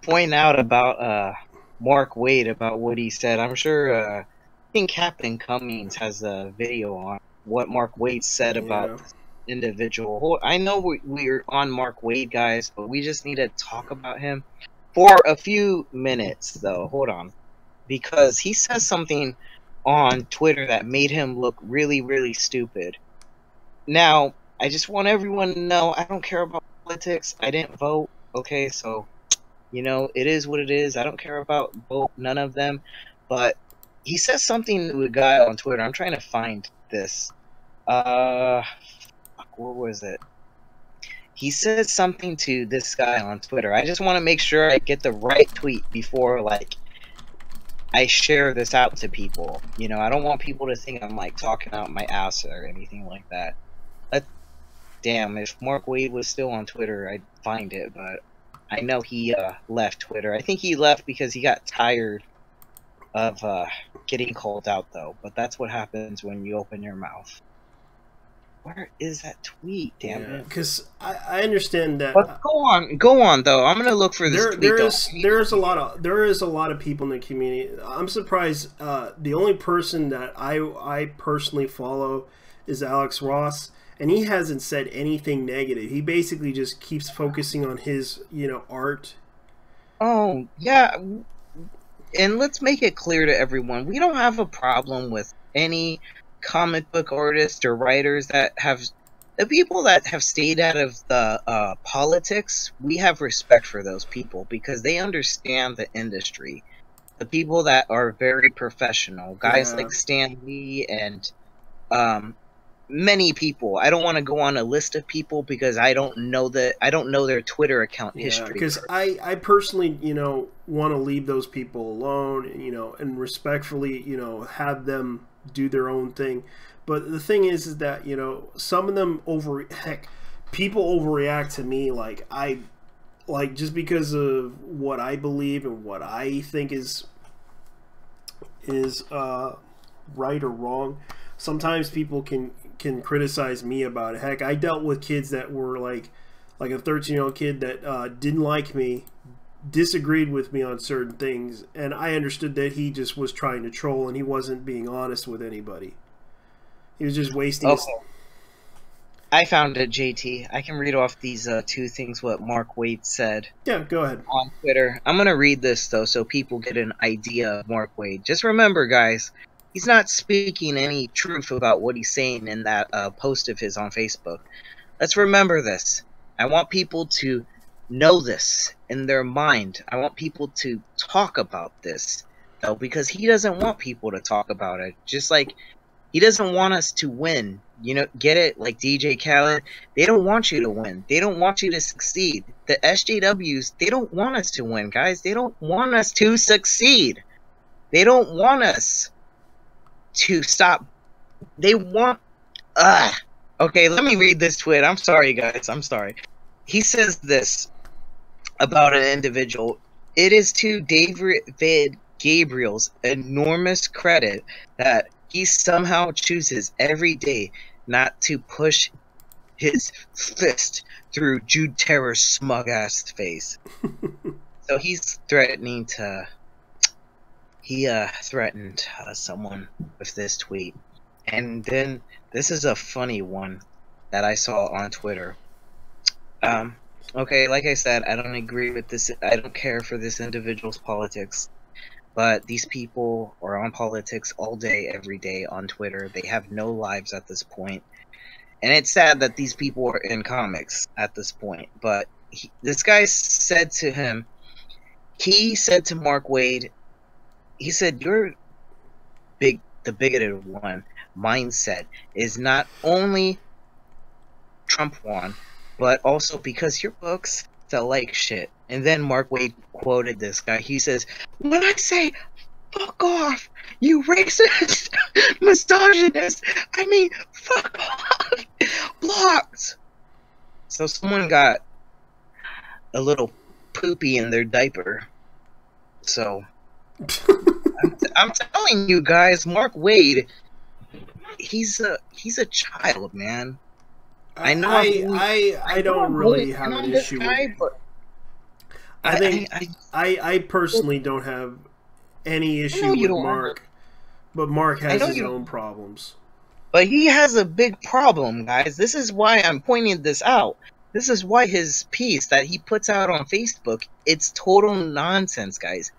point out about Mark Waid, about what he said. I'm sure I think Captain Cummings has a video on what Mark Waid said about this individual. I know we're on Mark Waid, guys, but we just need to talk about him for a few minutes, though. Hold on. Because he says something on Twitter that made him look really, really stupid. Now, I just want everyone to know I don't care about politics. I didn't vote. Okay, so, it is what it is. I don't care about none of them. But he says something to a guy on Twitter. I'm trying to find this. What was it? He said something to this guy on Twitter. I just want to make sure I get the right tweet before, I share this out to people. I don't want people to think I'm, talking out my ass or anything like that. Damn, if Mark Waid was still on Twitter, I'd find it, but I know he left Twitter. I think he left because he got tired of getting called out, though. But that's what happens when you open your mouth. Where is that tweet? Damn it! Because I understand that. But go on though. I'm gonna look for this tweet. There is a lot of people in the community. I'm surprised. The only person that I personally follow is Alex Ross, and he hasn't said anything negative. He basically just keeps focusing on his art. Oh yeah, and let's make it clear to everyone: we don't have a problem with any comic book artists or writers that have the people that have stayed out of the politics. We have respect for those people because they understand the industry. The people that are very professional, guys like Stan Lee and many people. I don't want to go on a list of people because I don't know their Twitter account history. Because I personally want to leave those people alone, and respectfully have them do their own thing. But the thing is that some of them people overreact to me just because of what I believe and what I think is right or wrong. Sometimes people can criticize me about it. Heck, I dealt with kids that were like a 13-year-old kid that didn't like me, disagreed with me on certain things, and I understood that he just was trying to troll and he wasn't being honest with anybody. He was just wasting his... I found it, JT. I can read off these two things what Mark Waid said. Yeah, go ahead. On Twitter. I'm going to read this, though, so people get an idea of Mark Waid. Just remember, guys, he's not speaking any truth about what he's saying in that post of his on Facebook. Let's remember this. I want people to know this in their mind. I want people to talk about this, though, because he doesn't want people to talk about it. Just like he doesn't want us to win. Get it? Like DJ Khaled, they don't want you to win. They don't want you to succeed. The SJWs, they don't want us to win, guys. They don't want us to succeed. They don't want us to stop. They want... Okay, let me read this tweet. I'm sorry, guys. I'm sorry. He says this about an individual. It is to David Gabriel's enormous credit that he somehow chooses every day not to push his fist through Jude Terror's smug-ass face. So he's threatening to... He threatened someone with this tweet. And then, this is a funny one that I saw on Twitter. Okay, like I said, I don't agree with this. I don't care for this individual's politics. But these people are on politics all day, every day on Twitter. They have no lives at this point. And it's sad that these people are in comics at this point. But this guy said to him, he said to Mark Waid, he said, "You're the bigoted one mindset is not only Trump won, but also because your books sell like shit." And then Mark Waid quoted this guy. He says, "When I say fuck off, you racist, misogynist, I mean fuck off." Blocked. So someone got a little poopy in their diaper. So I'm telling you guys, Mark Waid, he's a child, man. I know. I don't really have an issue with. But I personally don't have any issue with Mark, but Mark has his own problems. But he has a big problem, guys. This is why I'm pointing this out. This is why his piece that he puts out on Facebook, it's total nonsense, guys.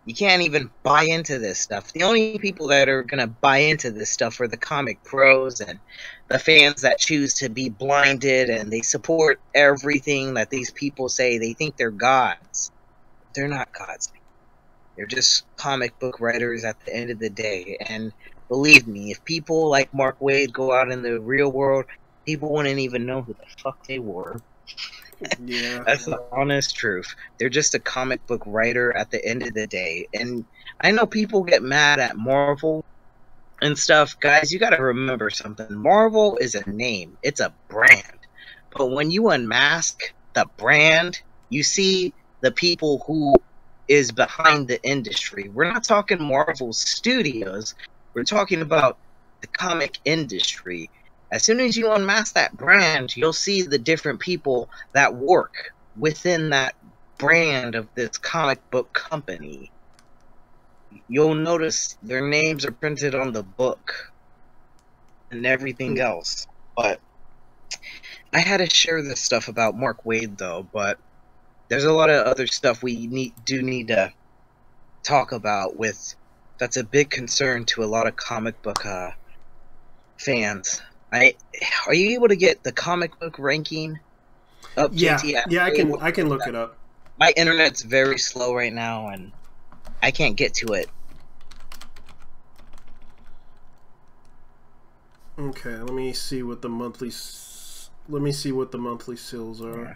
You can't even buy into this stuff. The only people that are going to buy into this stuff are the comic pros and the fans that choose to be blinded, and they support everything that these people say. They think they're gods. They're not gods. They're just comic book writers at the end of the day. And believe me, if people like Mark Waid go out in the real world, people wouldn't even know who the fuck they were. Yeah, that's the honest truth. They're just a comic book writer at the end of the day. And I know people get mad at Marvel and stuff. Guys, you gotta remember something. Marvel is a name. It's a brand. But when you unmask the brand, you see the people who is behind the industry. We're not talking Marvel Studios. We're talking about the comic industry. As soon as you unmask that brand, you'll see the different people that work within that brand of this comic book company. You'll notice their names are printed on the book and everything else. But I had to share this stuff about Mark Waid, though, but there's a lot of other stuff we need to talk about that's a big concern to a lot of comic book fans. Are you able to get the comic book ranking up? Yeah, I can look it up. My internet's very slow right now, and I can't get to it. Okay, let me see what the monthly sales are. Yeah.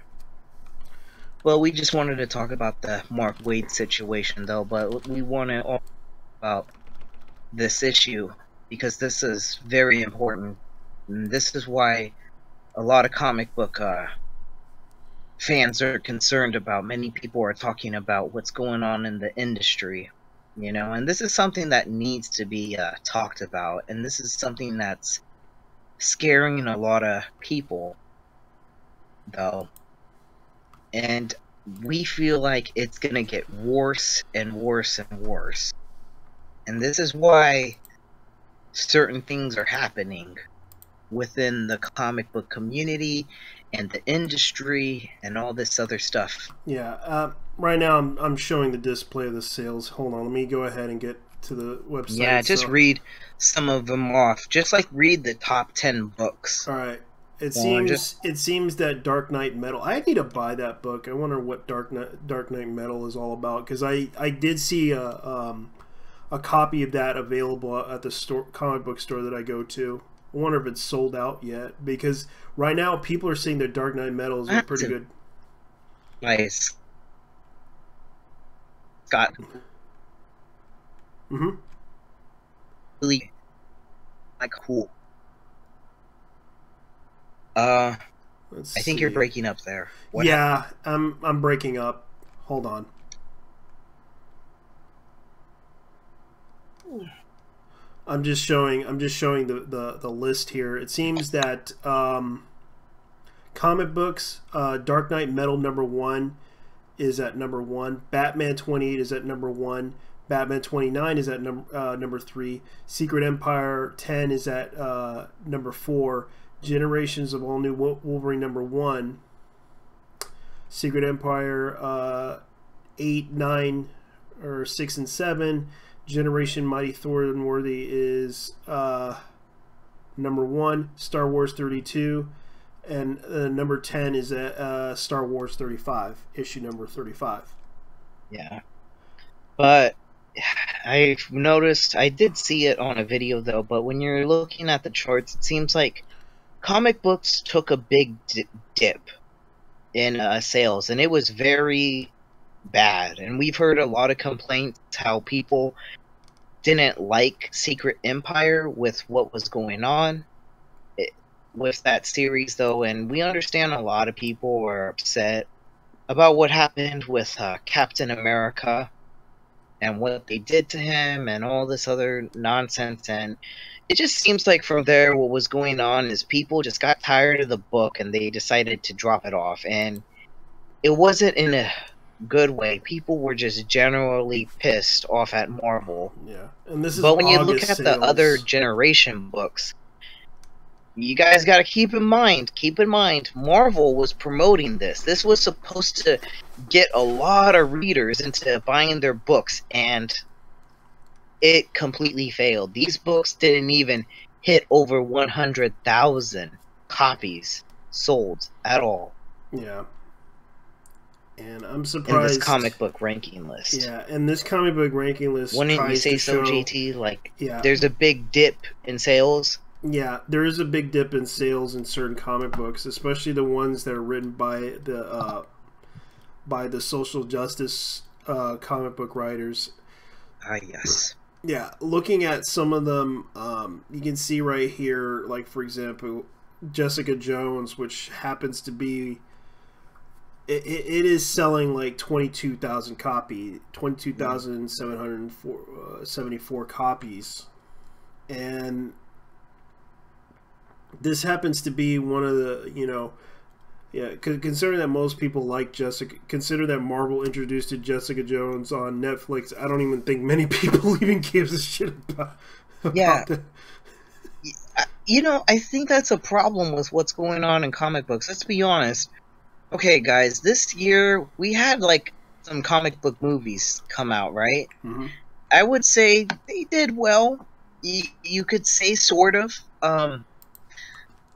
Well, we just wanted to talk about the Mark Waid situation, though, but we want to talk about this issue because this is very important. And this is why a lot of comic book fans are concerned about. Many people are talking about what's going on in the industry, you know, and this is something that needs to be talked about, and this is something that's scaring a lot of people, though. And we feel like it's going to get worse and worse and worse. And this is why certain things are happening within the comic book community and the industry and all this other stuff. Yeah, right now I'm showing the display of the sales. Hold on, let me go ahead and get to the website. Yeah, just read some of them off. Just like read the top 10 books. All right. It seems that Dark Knight Metal. I need to buy that book. I wonder what Dark Knight Metal is all about, because I did see a copy of that available at the comic book store that I go to. I wonder if it's sold out yet, because right now people are saying that Dark Knight Metal is pretty good. Nice. Scott. Mm-hmm. Really, like, cool. I think you're breaking up there. What happened? I'm breaking up. Hold on. I'm just showing the list here. It seems that comic books, Dark Knight Metal #1 is at #1. Batman 28 is at #1. Batman 29 is at number 3. Secret Empire 10 is at number 4. Generations of All New Wolverine #1. Secret Empire 8, 9 or 6 and 7. Generation Mighty Thornworthy is number 1. Star Wars 32, and number 10 is Star Wars 35, issue number 35. Yeah, but I've noticed, I did see it on a video though, but when you're looking at the charts, it seems like comic books took a big dip in sales, and it was very bad. And we've heard a lot of complaints how people didn't like Secret Empire with what was going on with that series though, and we understand a lot of people were upset about what happened with Captain America and what they did to him and all this other nonsense. And it just seems like from there what was going on is people just got tired of the book and they decided to drop it off. And it wasn't in a good way. People were just generally pissed off at Marvel. Yeah, and this is but when you look August at the other generation books, you guys got to keep in mind, Marvel was promoting this. This was supposed to get a lot of readers into buying their books, and it completely failed. These books didn't even hit over 100,000 copies sold at all. Yeah. And I'm surprised. In this comic book ranking list. Yeah, and this comic book ranking list. Wouldn't you say so, JT? Like, there's a big dip in sales. Yeah, there is a big dip in sales in certain comic books, especially the ones that are written by the social justice comic book writers. Yes. Yeah, looking at some of them, you can see right here, like for example, Jessica Jones, which happens to be, it is selling like 22,774 copies, and this happens to be one of the, considering that most people like Jessica, consider that Marvel introduced Jessica Jones on Netflix, I don't even think many people even gives a shit about that. I think that's a problem with what's going on in comic books. Let's be honest. Okay, guys, this year we had like some comic book movies come out, right? Mm-hmm. I would say they did well. You could say sort of.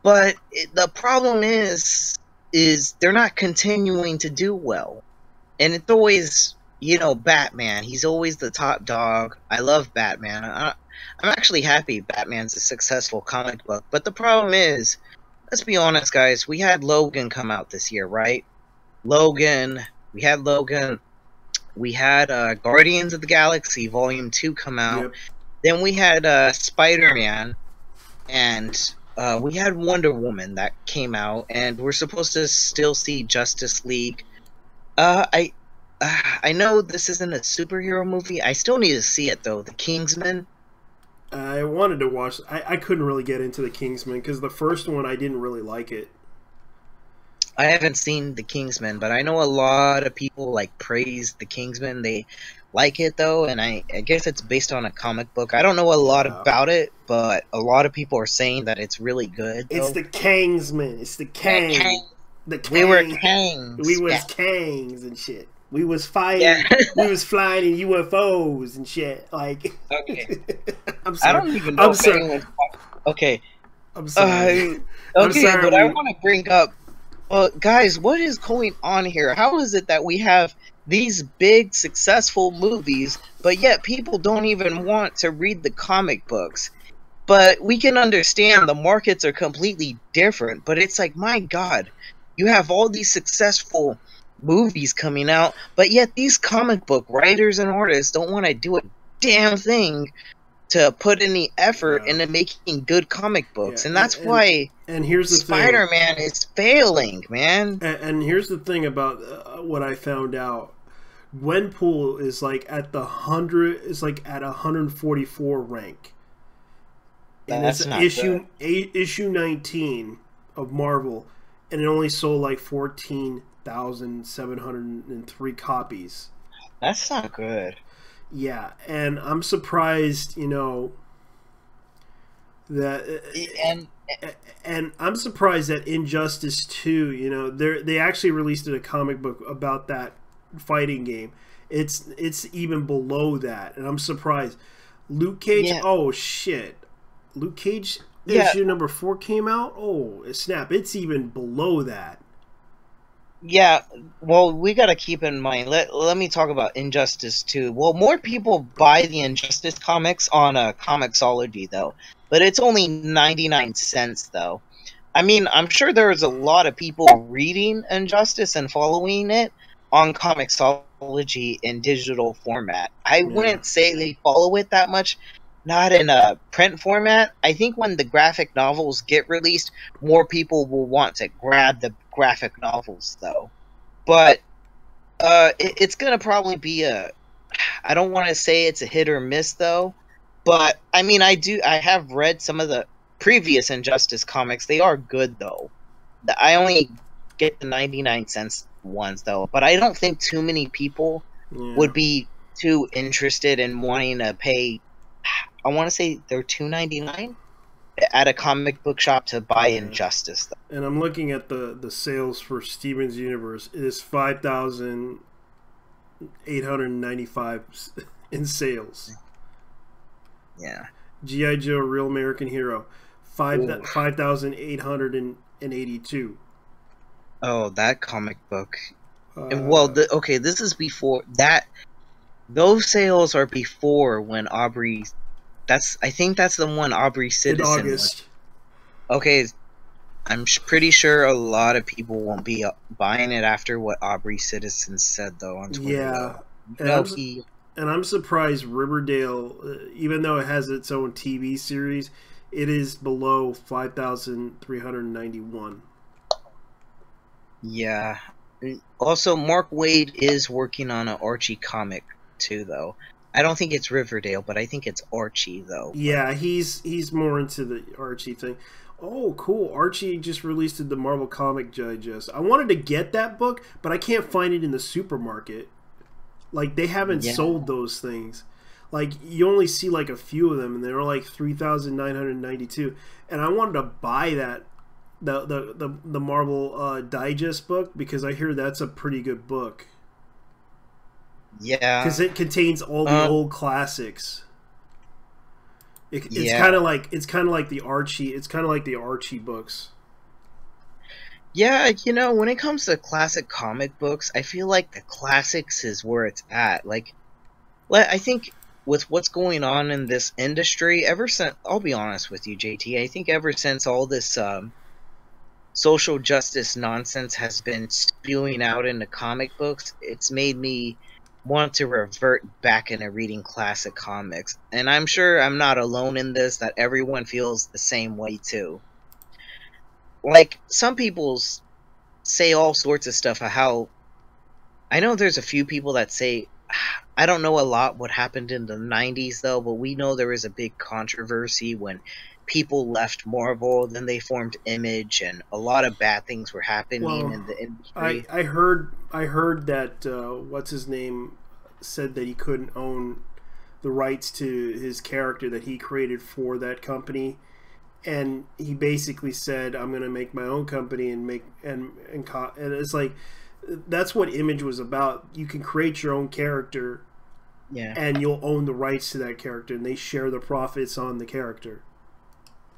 But the problem is they're not continuing to do well. And it's always, Batman. He's always the top dog. I love Batman. I'm actually happy Batman's a successful comic book. But the problem is, let's be honest, guys, we had Logan come out this year, right? We had Guardians of the Galaxy Volume 2 come out. Yep. Then we had Spider-Man, and we had Wonder Woman that came out, and we're supposed to still see Justice League. I know this isn't a superhero movie. I still need to see it, though. The Kingsman. I wanted to watch. I couldn't really get into the Kingsman because the first one I didn't really like it. I haven't seen the Kingsman, but I know a lot of people praise the Kingsman. They like it though, and I guess it's based on a comic book. I don't know a lot about it, but a lot of people are saying that it's really good. It's the Kingsman. It's the Kang. The Kang. We were Kangs. We was Kangs and shit. We was fighting. Yeah. We was flying in UFOs and shit. Like. Okay. I'm sorry. I don't even know. Okay. I'm sorry. I'm sorry, but I want to bring up. Guys, what is going on here? How is it that we have these big, successful movies, but yet people don't even want to read the comic books? But we can understand the markets are completely different, but it's like, my God, you have all these successful movies coming out, but yet these comic book writers and artists don't want to do a damn thing to put any effort into making good comic books, and that's why here's the Spider-Man is failing, man. And here's the thing about what I found out: Gwenpool is like at the 144 rank, and that's it's issue 19 of Marvel, and it only sold like 14,703 copies. That's not good. Yeah, and I'm surprised, that and I'm surprised that Injustice 2, they actually released a comic book about that fighting game. It's even below that, and I'm surprised. Luke Cage. Yeah. Oh shit, Luke Cage Yeah. issue number 4 came out. Oh snap! It's even below that. Yeah, well, we gotta keep in mind. Let me talk about Injustice too. Well, more people buy the Injustice comics on Comixology though, but it's only 99 cents though. I mean, I'm sure there's a lot of people reading Injustice and following it on Comixology in digital format. I wouldn't say they follow it that much, not in a print format. I think when the graphic novels get released, more people will want to grab the graphic novels though. But it's gonna probably be I don't want to say it's a hit or miss though, but I mean I have read some of the previous Injustice comics. They are good though. I only get the 99 cents ones though, but I don't think too many people would be too interested in wanting to pay. I want to say they're $2.99 at a comic book shop to buy Injustice though. And I'm looking at the sales for Steven's Universe. It is 5,895 in sales. Yeah. G.I. Joe Real American Hero, 5,882. Oh, that comic book. Well, okay, this is before that. Those sales are before when Aubrey. I think that's the one Aubrey Citizen. In August. Okay, I'm pretty sure a lot of people won't be buying it after what Aubrey Citizen said though on Twitter. Yeah, and I'm surprised Riverdale, even though it has its own TV series, it is below 5,391. Yeah. Also, Mark Waid is working on an Archie comic too, though. I don't think it's Riverdale, but I think it's Archie, though. Yeah, he's more into the Archie thing. Oh, cool. Archie just released the Marvel Comic Digest. I wanted to get that book, but I can't find it in the supermarket. Like, they haven't sold those things. Like, you only see, like, a few of them, and they're like 3,992. And I wanted to buy that, the Marvel Digest book, because I hear that's a pretty good book. Yeah, because it contains all the old classics. It's kind of like the Archie. It's kind of like the Archie books. Yeah, when it comes to classic comic books, I feel like the classics is where it's at. Like, I think with what's going on in this industry, ever since, I'll be honest with you, JT, I think ever since all this social justice nonsense has been spewing out into comic books, it's made me want to revert back into reading classic comics. And I'm sure I'm not alone in this, that everyone feels the same way too. Like, some people say all sorts of stuff of how... I know there's a few people that say... I don't know a lot what happened in the 90s though, but we know there was a big controversy when people left Marvel, then they formed Image, and a lot of bad things were happening in the industry. I heard that what's his name said that he couldn't own the rights to his character that he created for that company, and he basically said, "I'm going to make my own company and make and it's like that's what Image was about. You can create your own character, and you'll own the rights to that character, and they share the profits on the character."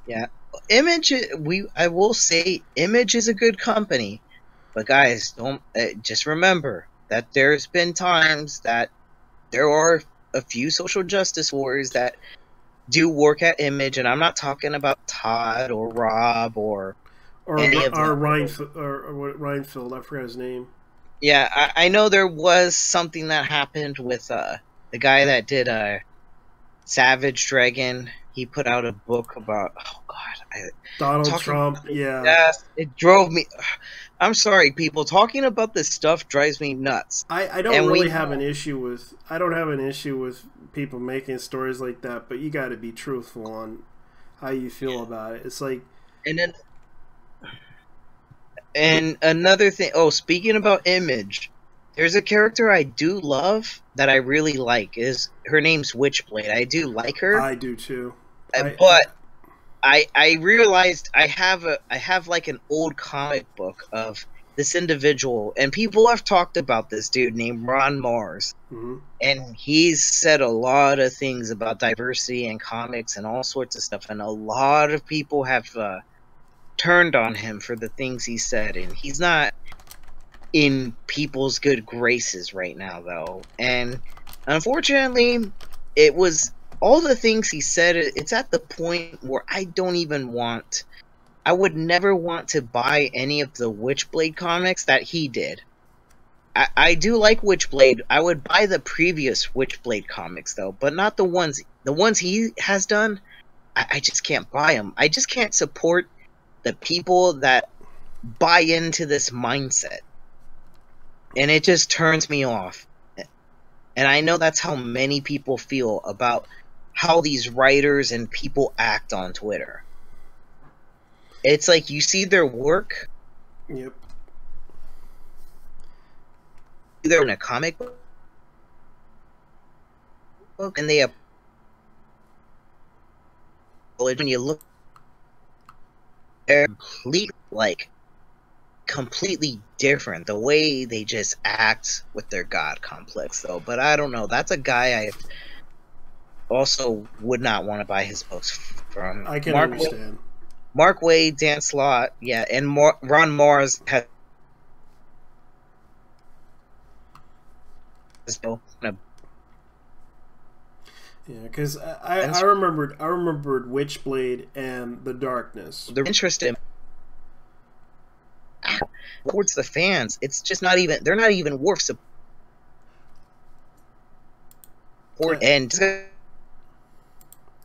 Yeah, Image. I will say, Image is a good company, but guys, don't just remember that there's been times that there are a few social justice warriors that do work at Image, and I'm not talking about Todd or Rob or any of them. Reinfeld. I forgot his name. Yeah, I know there was something that happened with the guy that did Savage Dragon. He put out a book about Donald Trump. Yeah. Yes, it drove me. I'm sorry, people. Talking about this stuff drives me nuts. I don't really have an issue with. I don't have an issue with people making stories like that, but you got to be truthful on how you feel about it. It's like, and another thing. Oh, speaking about Image, there's a character I do love that I really like. Her name's Witchblade. I do like her. I do too. But I realized I have like an old comic book of this individual, and people have talked about this dude named Ron Mars. Mm-hmm. And he's said a lot of things about diversity in comics and all sorts of stuff, and a lot of people have turned on him for the things he said, and he's not in people's good graces right now, though. And unfortunately, it was all the things he said, it's at the point where I would never want to buy any of the Witchblade comics that he did. I do like Witchblade. I would buy the previous Witchblade comics, though, but not the ones he has done. I just can't buy them. I just can't support the people that buy into this mindset. And it just turns me off. And I know that's how many people feel about how these writers and people act on Twitter. It's like you see their work. Yep. They're in a comic book, and they have, when you look, they're completely different. The way they just act with their god complex, though. But I don't know. That's a guy I also would not want to buy his books from. I can understand. Mark Waid, Dan Slott, yeah, and Ron Mars has. Yeah, because I remembered Witchblade and The Darkness. They're interested towards the fans. It's just not even. They're not even worth support. And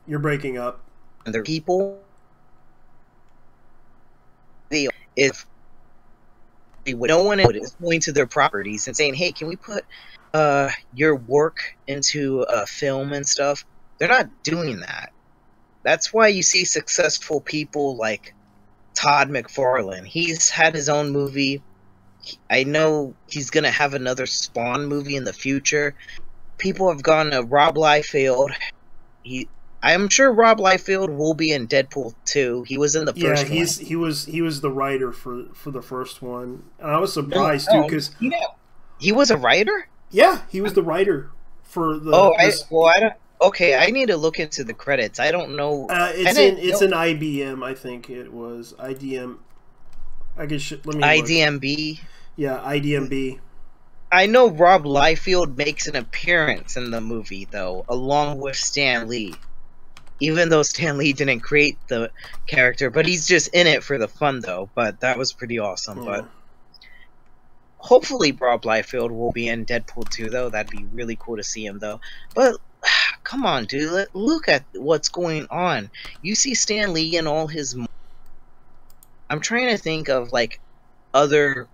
you're breaking up. And their people. If no one is going to their properties and saying, "Hey, can we put your work into a film and stuff?" They're not doing that. That's why you see successful people like Todd McFarlane. He's had his own movie. I know he's gonna have another Spawn movie in the future. People have gone to Rob Liefeld. I'm sure Rob Liefeld will be in Deadpool 2. He was in the first one. Yeah, he was the writer for the first one. And I was surprised too because he was a writer. Yeah, he was the writer for the. I don't. Okay, I need to look into the credits. I don't know. It's an IBM. I think it was IDM. I guess let me. IDMB. Look. Yeah, IDMB. I know Rob Liefeld makes an appearance in the movie though, along with Stan Lee. Even though Stan Lee didn't create the character, but he's just in it for the fun though. But that was pretty awesome. Yeah. But hopefully Rob Liefeld will be in Deadpool 2 though. That'd be really cool to see him though. But come on, dude. Look at what's going on. You see Stan Lee and all his... I'm trying to think of like other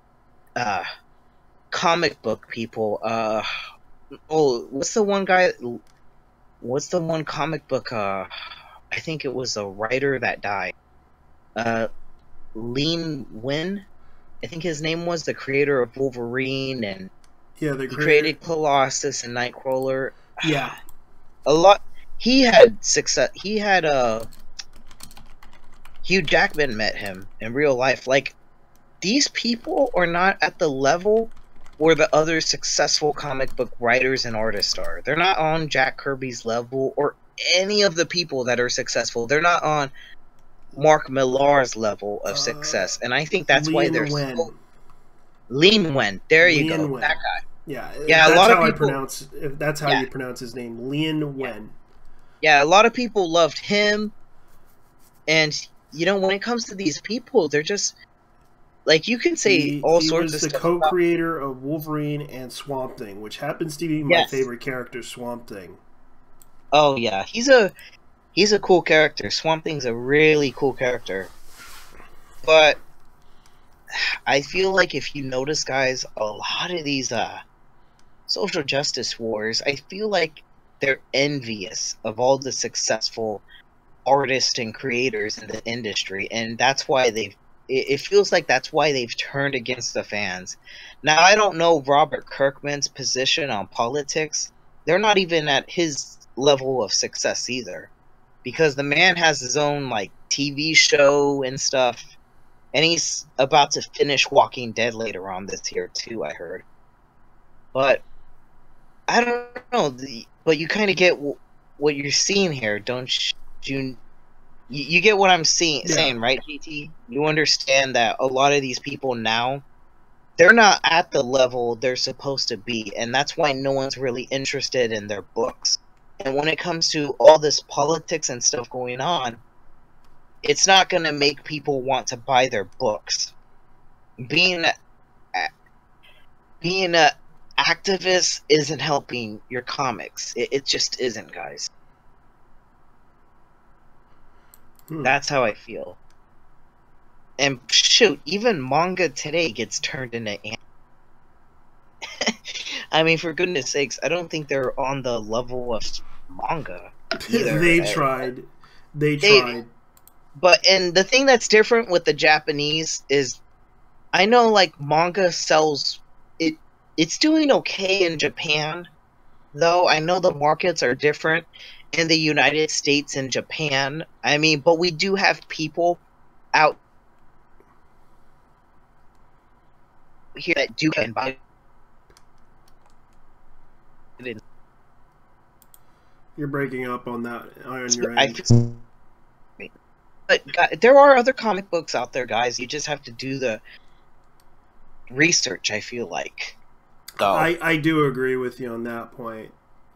comic book people. What's the one guy... What's the one comic book? I think it was a writer that died. Lin Wen, I think his name was, the creator of Wolverine, and he created Colossus and Nightcrawler. Yeah, a lot. He had success. He had Hugh Jackman met him in real life. Like, these people are not at the level where the other successful comic book writers and artists are. They're not on Jack Kirby's level or any of the people that are successful. They're not on Mark Millar's level of success. And I think that's why they're so... Lin Wen. There you go. That guy. Yeah, a lot of people... That's how you pronounce his name. Lin Wen. Yeah, a lot of people loved him. And, you know, when it comes to these people, they're just... Like, you can say all sorts of stuff. He was the co-creator of Wolverine and Swamp Thing, which happens to be my favorite character, Swamp Thing. Oh, yeah. He's a cool character. Swamp Thing's a really cool character. But I feel like if you notice, guys, a lot of these social justice wars, I feel like they're envious of all the successful artists and creators in the industry, and that's why it feels like that's why they've turned against the fans. Now, I don't know Robert Kirkman's position on politics. They're not even at his level of success either. Because the man has his own, like, TV show and stuff. and he's about to finish Walking Dead later on this year too, I heard. But I don't know, but you kind of get what you're seeing here, don't you? You get what I'm saying, right, GT? You understand that a lot of these people now, they're not at the level they're supposed to be, and that's why no one's really interested in their books. And when it comes to all this politics and stuff going on, it's not going to make people want to buy their books. Being a activist isn't helping your comics. It just isn't, guys. That's how I feel. And shoot, even manga today gets turned into anime. I mean, for goodness sakes, I don't think they're on the level of manga either. They tried. And the thing that's different with the Japanese is, I know like manga sells it's doing okay in Japan, though I know the markets are different in the United States and Japan. I mean, but we do have people out here that do can buy it. You're breaking up on that on your end. But there are other comic books out there, guys. You just have to do the research, I feel like. So. I do agree with you on that point.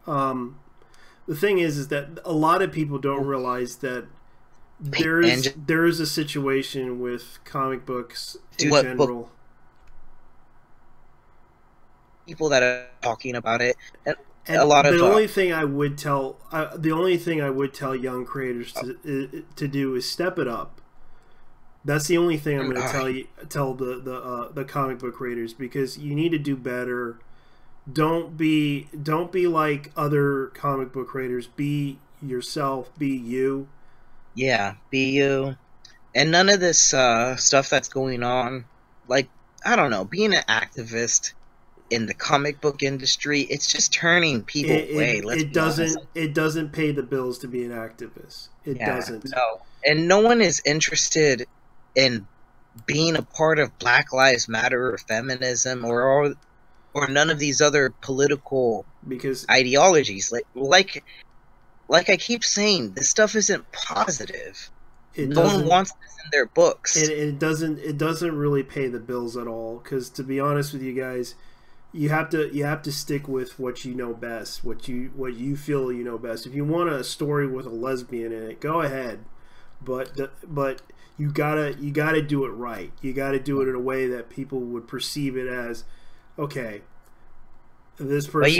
The thing is that a lot of people don't realize that there is a situation with comic books in general. People that are talking about it, and a lot of the only thing I would tell young creators to do is step it up. That's the only thing I'm going to tell the comic book creators, because you need to do better. Don't be like other comic book creators. Be yourself. Be you. Yeah, be you. And none of this stuff that's going on, like, I don't know, being an activist in the comic book industry, it's just turning people away. It doesn't pay the bills to be an activist. It doesn't. No. And no one is interested in being a part of Black Lives Matter or feminism or none of these other political ideologies. Like I keep saying, this stuff isn't positive. No one wants this in their books. It doesn't really pay the bills at all. Because to be honest with you guys, you have to stick with what you know best, what you feel you know best. If you want a story with a lesbian in it, go ahead, but you gotta do it right. You gotta do it in a way that people would perceive it as, okay, this person. But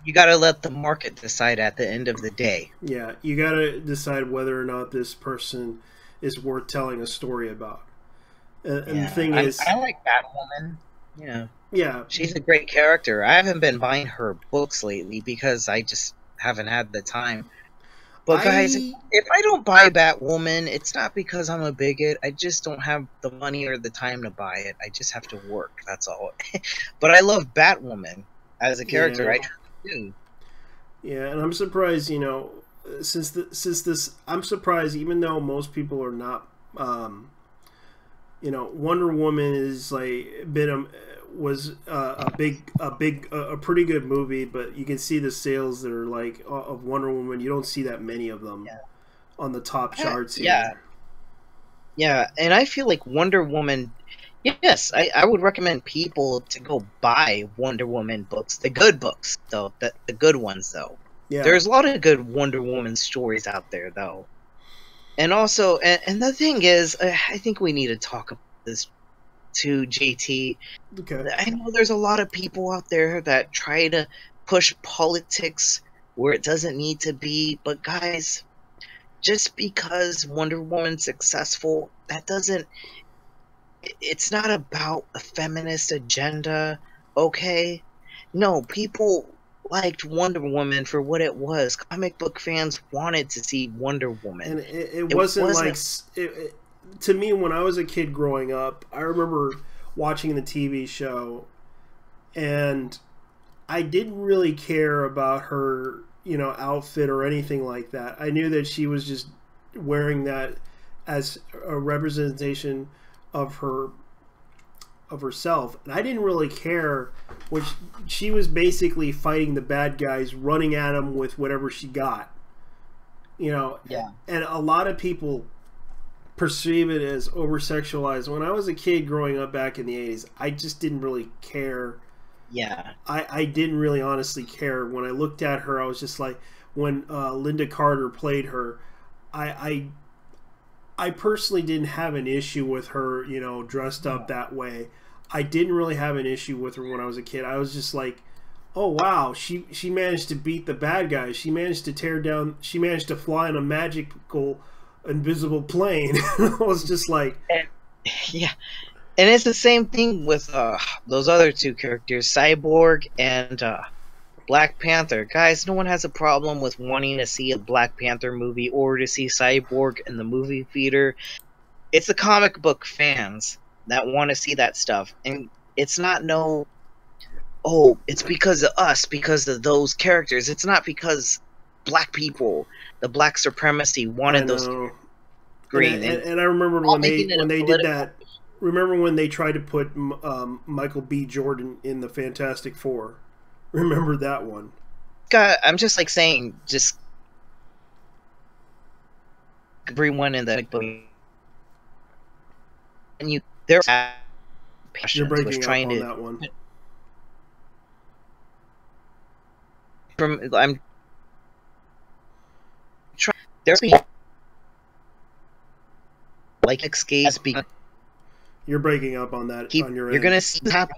you gotta let the market decide at the end of the day. Yeah, you gotta decide whether or not this person is worth telling a story about. And the thing is, I like Batwoman. Yeah. Yeah, she's a great character. I haven't been buying her books lately because I just haven't had the time. But guys, if I don't buy Batwoman, it's not because I'm a bigot. I just don't have the money or the time to buy it. I just have to work. That's all. But I love Batwoman as a character. Yeah. I do. Yeah, and I'm surprised. Since this, I'm surprised. Even though most people are not. Wonder Woman is was a pretty good movie, but you can see the sales that are like of Wonder Woman. You don't see that many of them on the top charts here. Yeah, and I feel like Wonder Woman. Yes, I would recommend people to go buy Wonder Woman books, the good books though, the good ones though. Yeah, there's a lot of good Wonder Woman stories out there though, and also, and the thing is, I think we need to talk about this. To JT. Okay. I know there's a lot of people out there that try to push politics where it doesn't need to be, but guys, just because Wonder Woman's successful, that doesn't, it's not about a feminist agenda, okay? No, people liked Wonder Woman for what it was. Comic book fans wanted to see Wonder Woman. And it wasn't like... To me, when I was a kid growing up, I remember watching the TV show, and I didn't really care about her, outfit or anything like that. I knew that she was just wearing that as a representation of herself, and I didn't really care. Which she was basically fighting the bad guys, running at them with whatever she got. You know, Yeah. and a lot of people perceive it as over sexualized. When I was a kid growing up back in the 80s, I just didn't really care. Yeah. I didn't really honestly care. When I looked at her, I was just like, when Linda Carter played her, I I personally didn't have an issue with her, you know, dressed up that way. I didn't really have an issue with her when I was a kid. I was just like, oh wow, she managed to beat the bad guys. She managed to tear down. She managed to fly on a magical invisible plane. I was just like, And, yeah. And it's the same thing with those other two characters, Cyborg and Black Panther. Guys, no one has a problem with wanting to see a Black Panther movie or to see Cyborg in the movie theater. It's the comic book fans that want to see that stuff. And it's not it's because of us, because of those characters. It's not because black people, the black supremacy I wanted those know. green. And I remember All when making it a they did political that. Remember when they tried to put Michael B. Jordan in the Fantastic Four? Remember that one? God, I'm just like saying, just everyone in the book, and their You're passions was breaking up trying on to that one. I'm trying. There's like escapes. You're breaking up on that on your end. You're gonna see happen.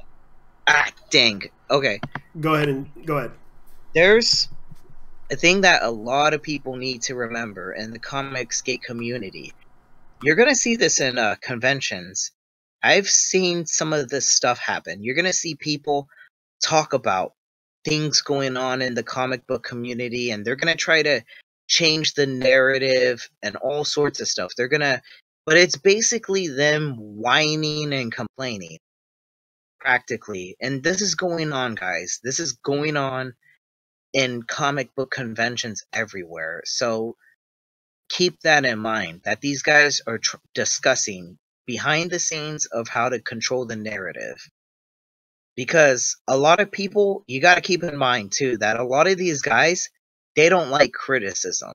Ah, dang. Okay. Go ahead. There's a thing that a lot of people need to remember in the Comicsgate community. You're gonna see this in conventions. I've seen some of this stuff happen. You're gonna see people talk about things going on in the comic book community, and they're gonna try to change the narrative and all sorts of stuff. But it's basically them whining and complaining, practically. And this is going on, guys. This is going on in comic book conventions everywhere. So keep that in mind, that these guys are discussing behind the scenes of how to control the narrative. Because a lot of people, you got to keep in mind too, that a lot of these guys, they don't like criticism.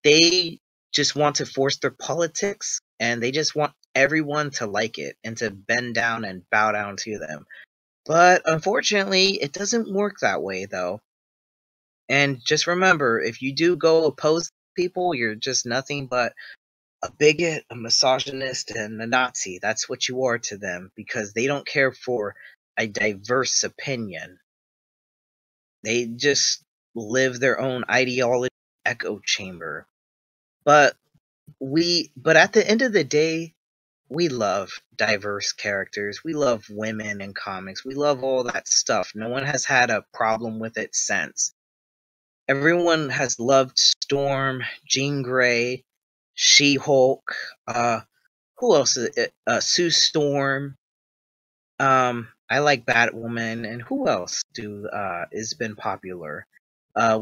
They just want to force their politics, and they just want everyone to like it and to bend down and bow down to them. But unfortunately, it doesn't work that way, though. And just remember, if you do go oppose people, you're just nothing but a bigot, a misogynist, and a Nazi. That's what you are to them, because they don't care for a diverse opinion. They just live their own ideology echo chamber. But at the end of the day, we love diverse characters. We love women in comics. We love all that stuff. No one has had a problem with it since. Everyone has loved Storm, Jean Grey, She-Hulk, who else is it? Sue Storm. I like Batwoman, and who else has been popular?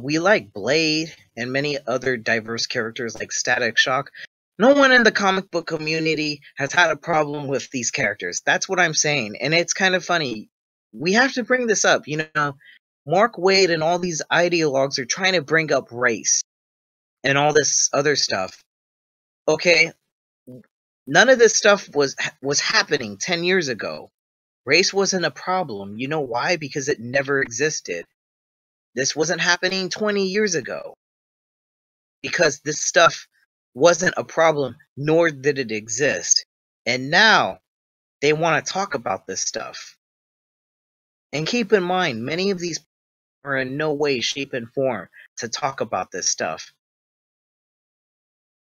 We like Blade and many other diverse characters like Static Shock. No one in the comic book community has had a problem with these characters. That's what I'm saying, and it's kind of funny. We have to bring this up, Mark Waid and all these ideologues are trying to bring up race and all this other stuff. Okay, none of this stuff was happening 10 years ago. Race wasn't a problem. You know why? Because it never existed. This wasn't happening 20 years ago. Because this stuff wasn't a problem, nor did it exist. And now they want to talk about this stuff. And keep in mind, many of these are in no way, shape, and form to talk about this stuff.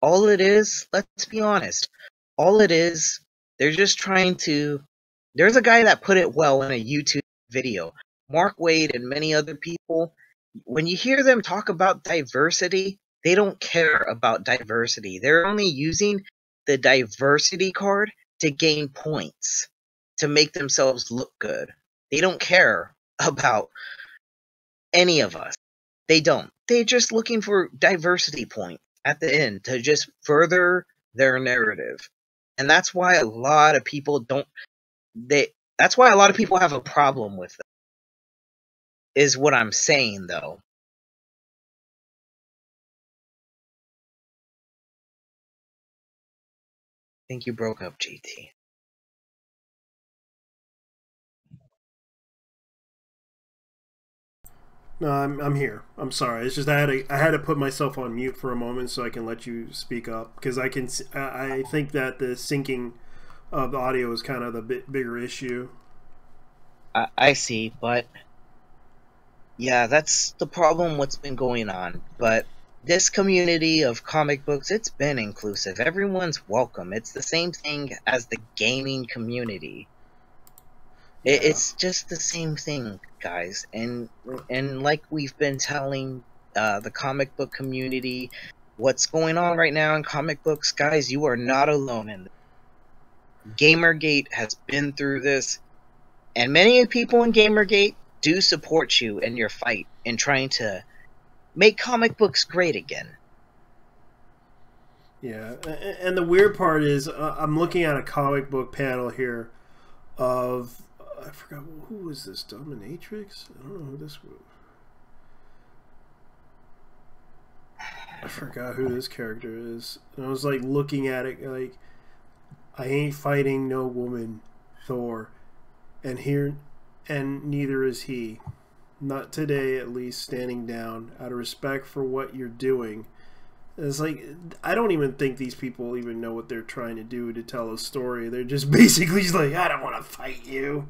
All it is, let's be honest, all it is, they're just trying to... There's a guy that put it well in a YouTube video. Mark Waid and many other people, when you hear them talk about diversity, they don't care about diversity. They're only using the diversity card to gain points, to make themselves look good. They don't care about any of us. They don't. They're just looking for diversity points at the end to just further their narrative. And that's why a lot of people don't that's why a lot of people have a problem with it, is what I'm saying though. I think you broke up, GT. No, I'm here. I'm sorry. It's just I had to put myself on mute for a moment so I can let you speak up, because I think that the syncing of the audio is kind of the bigger issue. I see, but yeah, that's the problem. What's been going on, but this community of comic books, it's been inclusive. Everyone's welcome. It's the same thing as the gaming community. Yeah. It's just the same thing, guys. And like we've been telling the comic book community, what's going on right now in comic books, guys, you are not alone in this. Gamergate has been through this, and many people in Gamergate do support you in your fight in trying to make comic books great again. Yeah, and the weird part is I'm looking at a comic book panel here of, I forgot, who was this, Dominatrix? I don't know who this was. I forgot who this character is. And I was like looking at it like, I ain't fighting no woman, Thor, and neither is he. Not today, at least, standing down out of respect for what you're doing. It's like, I don't even think these people even know what they're trying to do to tell a story. They're just basically just like, I don't want to fight you.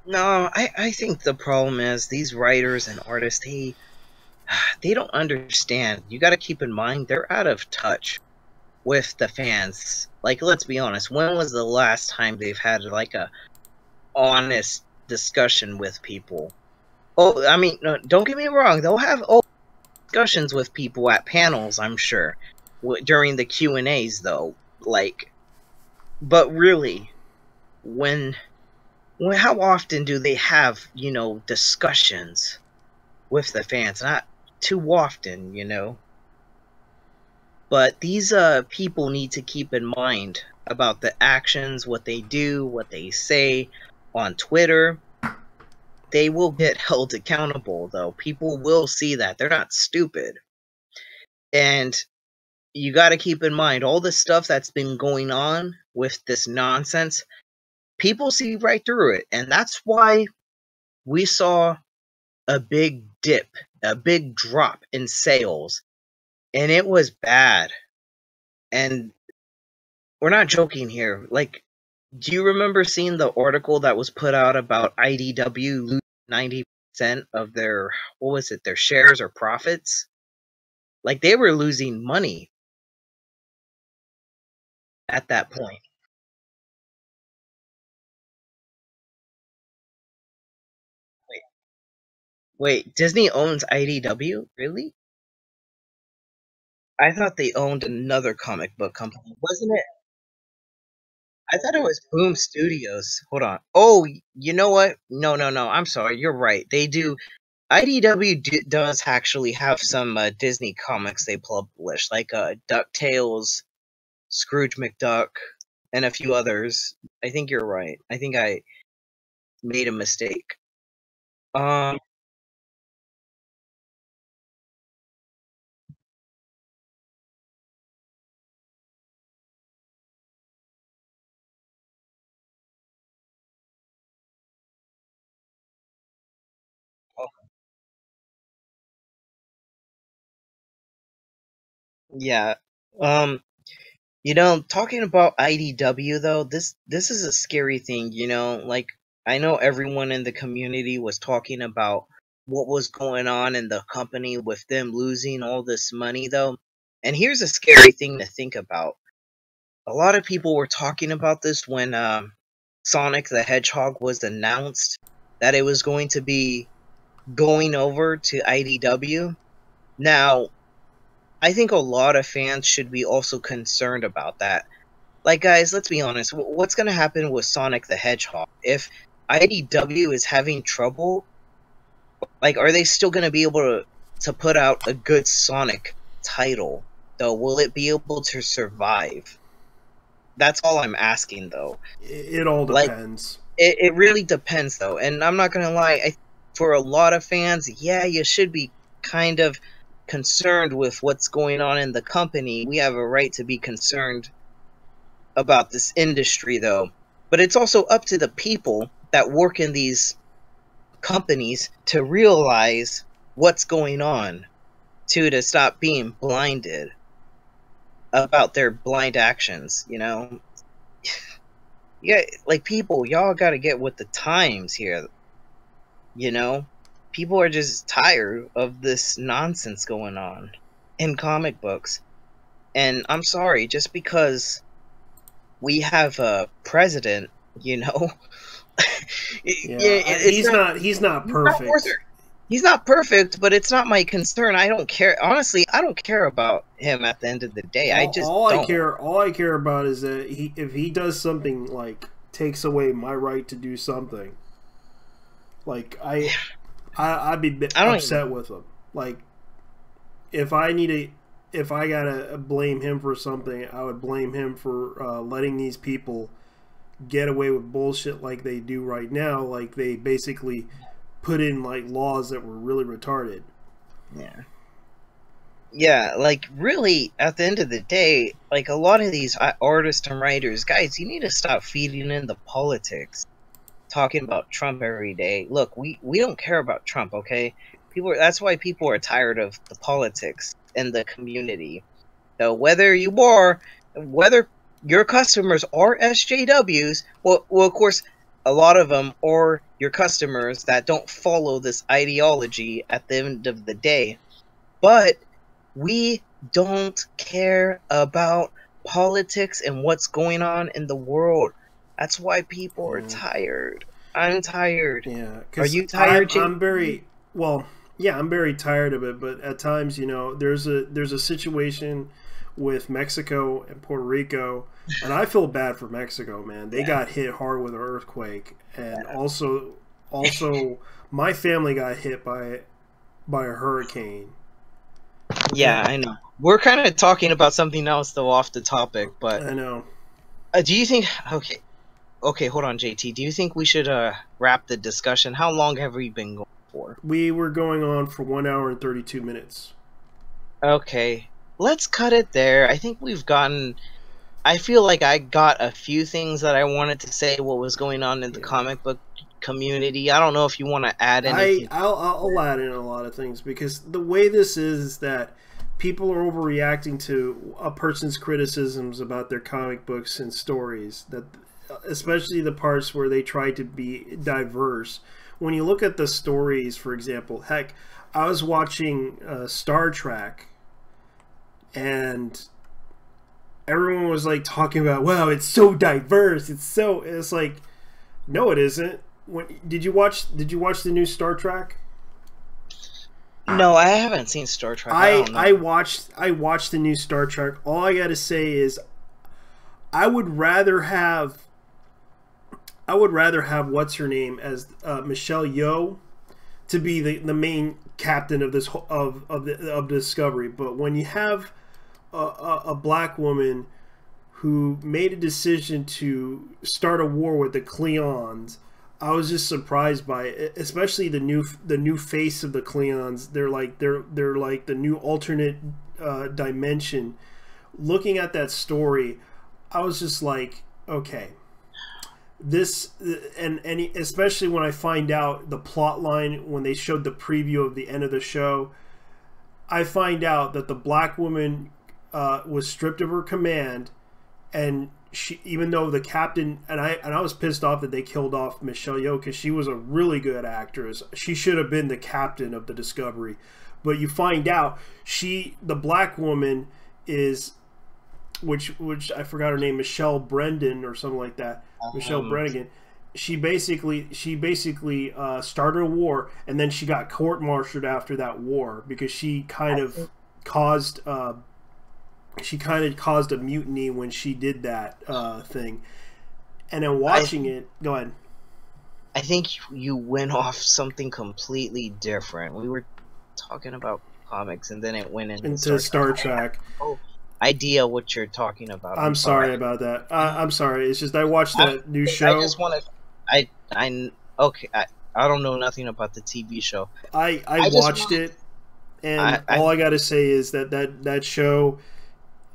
No, I think the problem is these writers and artists, they don't understand. You got to keep in mind, they're out of touch with the fans. Like, let's be honest, when was the last time they've had like a honest discussion with people? Oh, I mean, no, don't get me wrong, they'll have discussions with people at panels, I'm sure, during the Q&As though, like, but really, how often do they have, you know, discussions with the fans? Not too often, you know. But these people need to keep in mind about the actions, what they do, what they say on Twitter. They will get held accountable, though. People will see that. They're not stupid. And you got to keep in mind all the stuff that's been going on with this nonsense. People see right through it. And that's why we saw a big dip, a big drop in sales. And it was bad. And we're not joking here. Like, do you remember seeing the article that was put out about IDW losing 90% of their, what was it, their shares or profits? Like, they were losing money at that point. Wait, Disney owns IDW? Really? I thought they owned another comic book company, wasn't it? I thought it was Boom Studios. Hold on. Oh, you know what? No, no, no. I'm sorry. You're right. They do. IDW does actually have some Disney comics they publish, like DuckTales, Scrooge McDuck, and a few others. I think you're right. I think I made a mistake. Um, yeah. Um, You know, talking about IDW though, this is a scary thing, you know, like I know everyone in the community was talking about what was going on in the company with them losing all this money though. And here's a scary thing to think about. A lot of people were talking about this when Sonic the Hedgehog was announced that it was going to be going over to IDW. Now, I think a lot of fans should be also concerned about that. Like, guys, let's be honest. What's going to happen with Sonic the Hedgehog? If IDW is having trouble, like, are they still going to be able to put out a good Sonic title? Though, will it be able to survive? That's all I'm asking, though. It all Like, depends. it really depends, though. And I'm not gonna lie, for a lot of fans, yeah, you should be kind of concerned with what's going on in the company. We have a right to be concerned about this industry, though. But it's also up to the people that work in these companies to realize what's going on, to stop being blinded about their blind actions, you know? Yeah, like, people, y'all gotta get with the times here, you know? People are just tired of this nonsense going on in comic books. And I'm sorry, just because we have a president, you know, He's not perfect. He's not perfect, but it's not my concern. I don't care. Honestly, I don't care about him at the end of the day. All I care about is that if he does something like takes away my right to do something, like I'd be upset with him. Like if I gotta blame him for something, I would blame him for letting these people get away with bullshit like they do right now. Like they basically put in like laws that were really retarded. Yeah, like, really, at the end of the day, like, a lot of these artists and writers, guys, you need to stop feeding in the politics, talking about Trump every day. Look, we don't care about Trump, okay? That's why people are tired of the politics and the community. So whether your customers are SJWs, well, of course, a lot of them are your customers that don't follow this ideology at the end of the day. But we don't care about politics and what's going on in the world. That's why people are tired. I'm tired. Yeah. Are you tired, I'm very tired of it, but at times, you know, there's a situation with Mexico and Puerto Rico, and I feel bad for Mexico, man. They got hit hard with an earthquake, and also my family got hit by a hurricane. Yeah, I know. We're kind of talking about something else, though, off the topic, but I know. Do you think? Okay, hold on, JT. Do you think we should wrap the discussion? How long have we been going for? We were going on for 1 hour and 32 minutes. Okay, let's cut it there. I think we've gotten. I feel like I got a few things that I wanted to say. What was going on in the comic book community? I don't know if you want to add anything. I'll add in a lot of things, because the way this is that people are overreacting to a person's criticisms about their comic books and stories, that especially the parts where they try to be diverse. When you look at the stories, for example, heck, I was watching Star Trek, and everyone was like talking about, wow, it's so diverse, it's like, no, it isn't. Did you watch the new Star Trek? No, I haven't seen Star Trek. I watched the new Star Trek. All I gotta say is, I would rather have what's her name as Michelle Yeoh to be the main captain of this of Discovery. But when you have a black woman who made a decision to start a war with the Klingons, I was just surprised by it, especially the new face of the Klingons. They're like the new alternate dimension. Looking at that story, I was just like, okay, this and especially when I find out the plot line when they showed the preview of the end of the show, I find out that the black woman was stripped of her command, and she, even though the captain, and I was pissed off that they killed off Michelle Yeoh, because she was a really good actress. She should have been the captain of the Discovery. But you find out the black woman is, which I forgot her name, Michelle Brendan or something like that. Michelle Brannigan. She basically started a war, and then she got court-martialed after that war because she kind of caused a mutiny when she did that thing. And then watching it, go ahead. I think you went off something completely different. We were talking about comics, and then it went into Star Trek. idea what you're talking about. I'm sorry about that. I'm sorry. It's just I watched that new show. I just want to. Okay. I don't know nothing about the TV show. I watched it, and all I got to say is that show,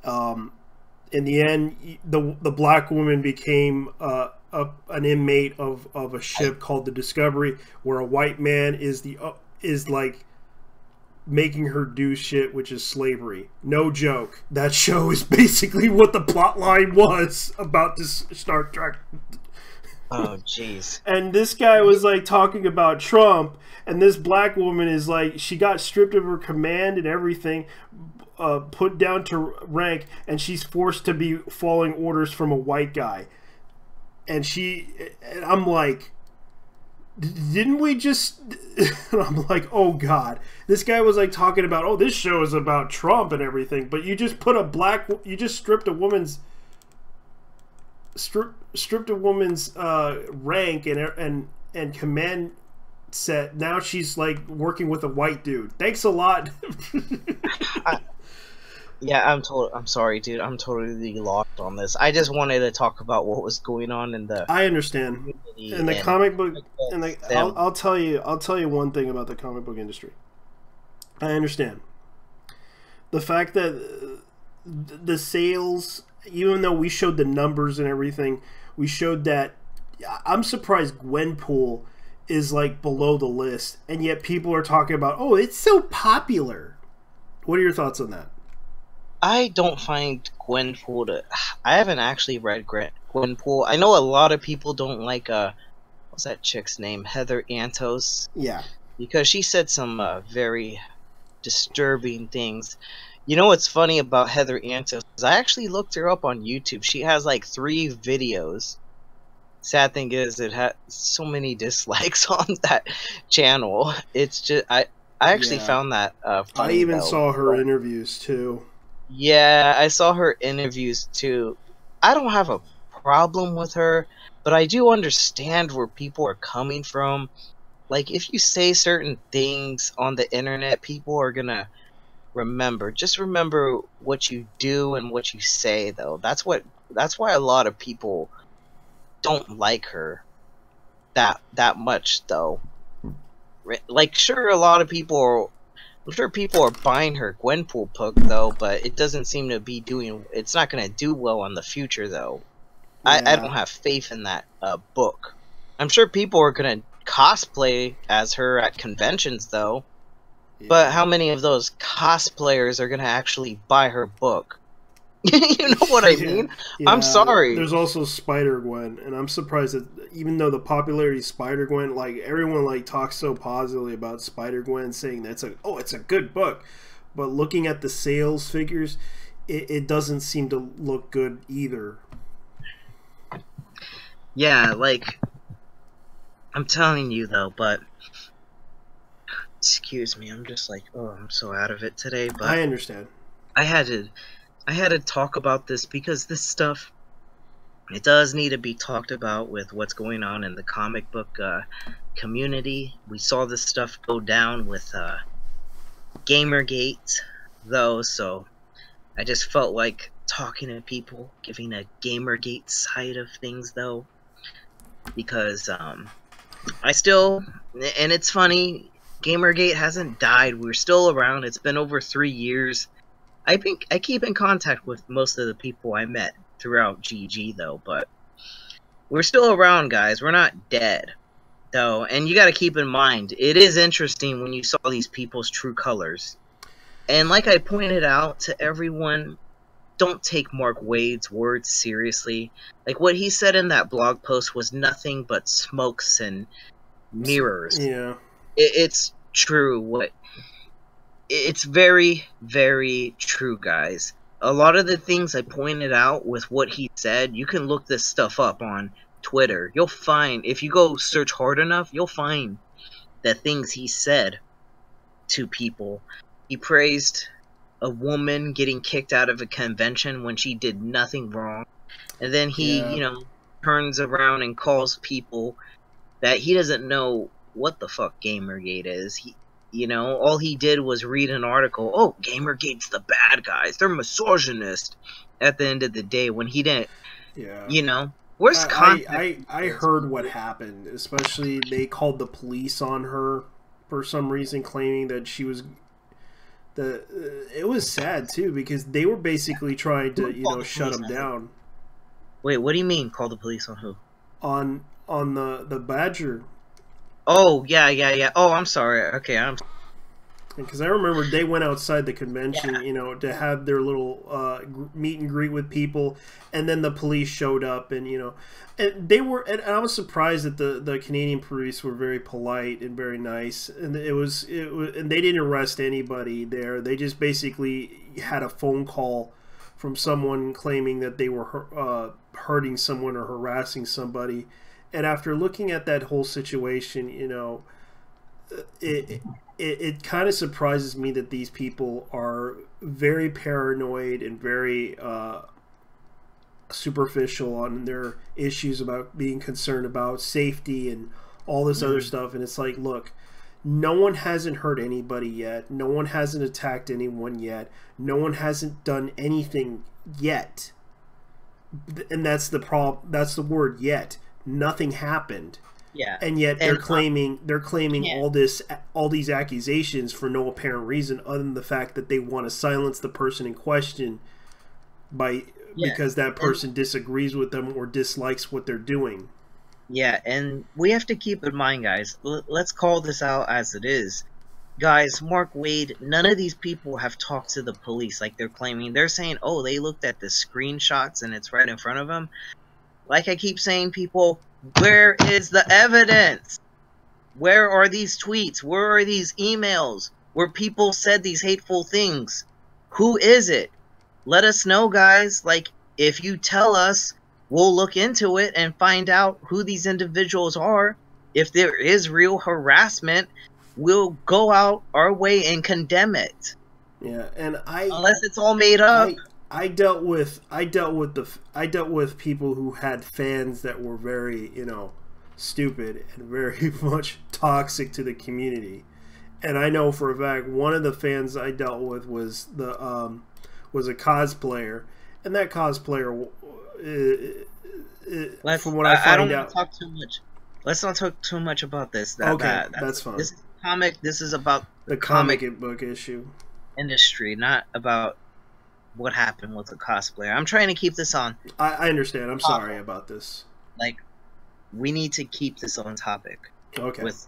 in the end, the black woman became an inmate of a ship called the Discovery, where a white man is like making her do shit, which is slavery. No joke. That show is basically what the plot line was about this Star Trek. Oh, jeez. And this guy was like talking about Trump, and this black woman is like, she got stripped of her command and everything, put down to rank, and she's forced to be following orders from a white guy. And I'm like, didn't we just... I'm like, oh God. This guy was like talking about, oh, this show is about Trump and everything, but you just you just stripped a woman's rank and command set. Now she's like working with a white dude. Thanks a lot. Yeah, I'm sorry, dude. I'm totally lost on this. I just wanted to talk about what was going on in the. I understand. In the comic book, I'll tell you one thing about the comic book industry. I understand the fact that the sales, even though we showed the numbers and everything, we showed that. I'm surprised Gwenpool is like below the list, and yet people are talking about, oh, it's so popular. What are your thoughts on that? I don't find Gwenpool I haven't actually read Gwenpool. I know a lot of people don't like what's that chick's name? Heather Antos. Yeah. Because she said some very disturbing things. You know what's funny about Heather Antos? I actually looked her up on YouTube. She has like 3 videos. Sad thing is, it had so many dislikes on that channel. It's just I actually found that funny. I even saw her interviews too. Yeah, I saw her interviews too. I don't have a problem with her, but I do understand where people are coming from. Like, if you say certain things on the internet, people are gonna remember. Just remember what you do and what you say, though. That's why a lot of people don't like her that much, though. Like, sure, I'm sure people are buying her Gwenpool book, though, but it doesn't seem to be it's not going to do well in the future, though. Yeah. I don't have faith in that book. I'm sure people are going to cosplay as her at conventions, though. Yeah. But how many of those cosplayers are going to actually buy her book? You know what I mean? Yeah. I'm sorry. There's also Spider-Gwen, and I'm surprised that even though the popularity of Spider-Gwen, like, everyone like talks so positively about Spider-Gwen, saying that's it's a good book, but looking at the sales figures, it doesn't seem to look good either. Yeah, like, I'm telling you though, but excuse me, I'm just like, oh, I'm so out of it today. But I understand. I had to talk about this because this stuff, it does need to be talked about with what's going on in the comic book community. We saw this stuff go down with Gamergate, though, so I just felt like talking to people, giving a Gamergate side of things, though, because I still, and it's funny, Gamergate hasn't died. We're still around. It's been over 3 years. I keep in contact with most of the people I met throughout GG, though, but we're still around, guys. We're not dead, though, and you got to keep in mind, it is interesting when you saw these people's true colors. And like I pointed out to everyone, don't take Mark Waid's words seriously. Like, what he said in that blog post was nothing but smokes and mirrors. Yeah. It's true. It's very, very true, guys. A lot of the things I pointed out with what he said, you can look this stuff up on Twitter. You'll find, if you go search hard enough, you'll find the things he said to people. He praised a woman getting kicked out of a convention when she did nothing wrong. And then he, turns around and calls people that he doesn't know what the fuck Gamergate is. You know, all he did was read an article. Oh, Gamergate's the bad guys. They're misogynist. At the end of the day, when he didn't, Yeah. you know, where's context? I heard what happened. Especially they called the police on her for some reason, claiming that she was it was sad too because they were basically trying to shut him down. Wait, what do you mean? Call the police on who? On the Badger. Oh yeah. Oh, I'm sorry. Okay, because I remember they went outside the convention, to have their little meet and greet with people, and then the police showed up, and and they were, and I was surprised that the Canadian police were very polite and very nice, and it was, and they didn't arrest anybody there. They just basically had a phone call from someone claiming that they were hurting someone or harassing somebody, and after looking at that whole situation, it kind of surprises me that these people are very paranoid and very superficial on their issues about being concerned about safety and all this other stuff. And it's like, look, no one hasn't hurt anybody yet. No one hasn't attacked anyone yet. No one hasn't done anything yet. And that's the problem. That's the word, yet. Nothing happened. Yeah. And yet they're claiming all these accusations for no apparent reason other than the fact that they want to silence the person in question because that person disagrees with them or dislikes what they're doing. Yeah, and we have to keep in mind, guys, let's call this out as it is. Guys, Mark Waid, none of these people have talked to the police like they're claiming. They're saying, oh, they looked at the screenshots and it's right in front of them. Like I keep saying, people, where is the evidence? Where are these tweets? Where are these emails where people said these hateful things? Who is it? Let us know, guys. Like, if you tell us, we'll look into it and find out who these individuals are. If there is real harassment, we'll go out our way and condemn it. Yeah, and unless it's all made up. I dealt with people who had fans that were very, stupid and very much toxic to the community. And I know for a fact one of the fans I dealt with was a cosplayer, and that cosplayer from what I find out, talk too much. Let's not talk too much about this. That's fine. This is comic. This is about the comic book issue industry, not about what happened with the cosplayer. I'm trying to keep this on. I understand. I'm sorry about this. Like, we need to keep this on topic. Okay. With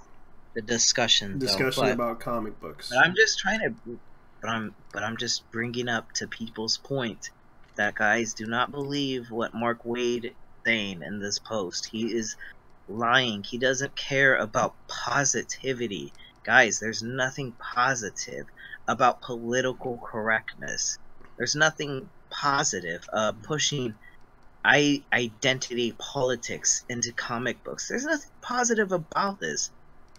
the discussion about comic books. But I'm just trying to. But I'm just bringing up to people's point that, guys, do not believe what Mark Waid is saying in this post. He is lying. He doesn't care about positivity. Guys, there's nothing positive about political correctness. There's nothing positive pushing identity politics into comic books. There's nothing positive about this.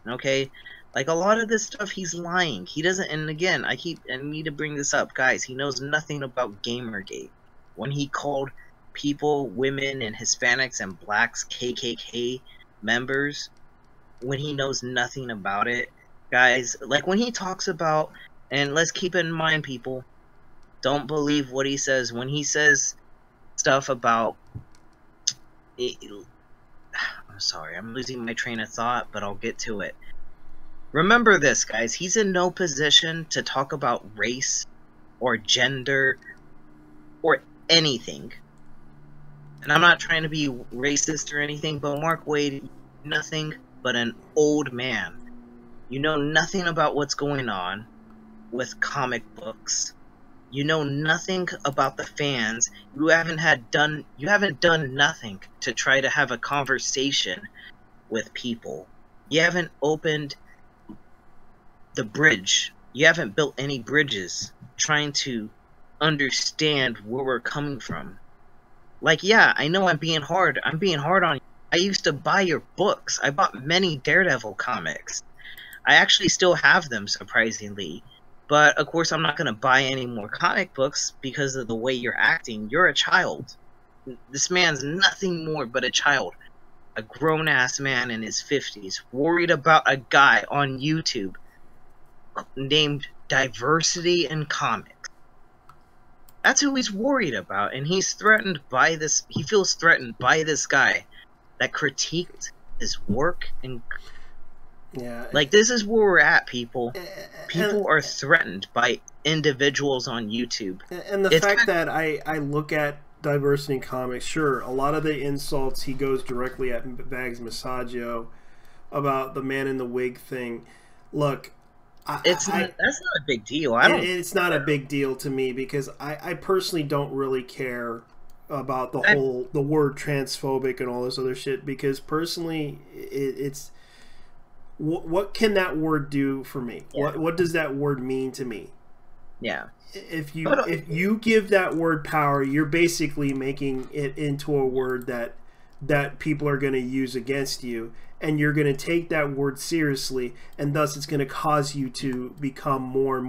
Okay? Like, a lot of this stuff, he's lying. He doesn't, and again, I need to bring this up. Guys, he knows nothing about Gamergate. When he called people, women, and Hispanics and blacks KKK members, when he knows nothing about it, guys, like when he talks about, and let's keep in mind, people, don't believe what he says. When he says stuff about I'm sorry, I'm losing my train of thought, but I'll get to it. Remember this, guys. He's in no position to talk about race or gender or anything. And I'm not trying to be racist or anything, but Mark Waid, nothing but an old man. You know nothing about what's going on with comic books. You know nothing about the fans. You haven't done nothing to try to have a conversation with people. You haven't opened the bridge. You haven't built any bridges trying to understand where we're coming from. Like, yeah, I know I'm being hard on you. I used to buy your books. I bought many Daredevil comics. I actually still have them, surprisingly. But, of course, I'm not going to buy any more comic books because of the way you're acting. You're a child. This man's nothing more but a child. A grown-ass man in his 50s, worried about a guy on YouTube named Diversity in Comics. That's who he's worried about, and he's threatened by this. He feels threatened by this guy that critiqued his work, and like, this is where we're at, people. People are threatened by individuals on YouTube. And the fact that I look at Diversity in Comics, sure, a lot of the insults he goes directly at Vags Massaggio about the man in the wig thing. Look, that's not a big deal. It's not a big deal to me because I personally don't really care about the word transphobic and all this other shit, because personally it's what can that word do for me? Yeah. What does that word mean to me? Yeah. If you give that word power, you're basically making it into a word that people are going to use against you, and you're going to take that word seriously, and thus it's going to cause you to become more and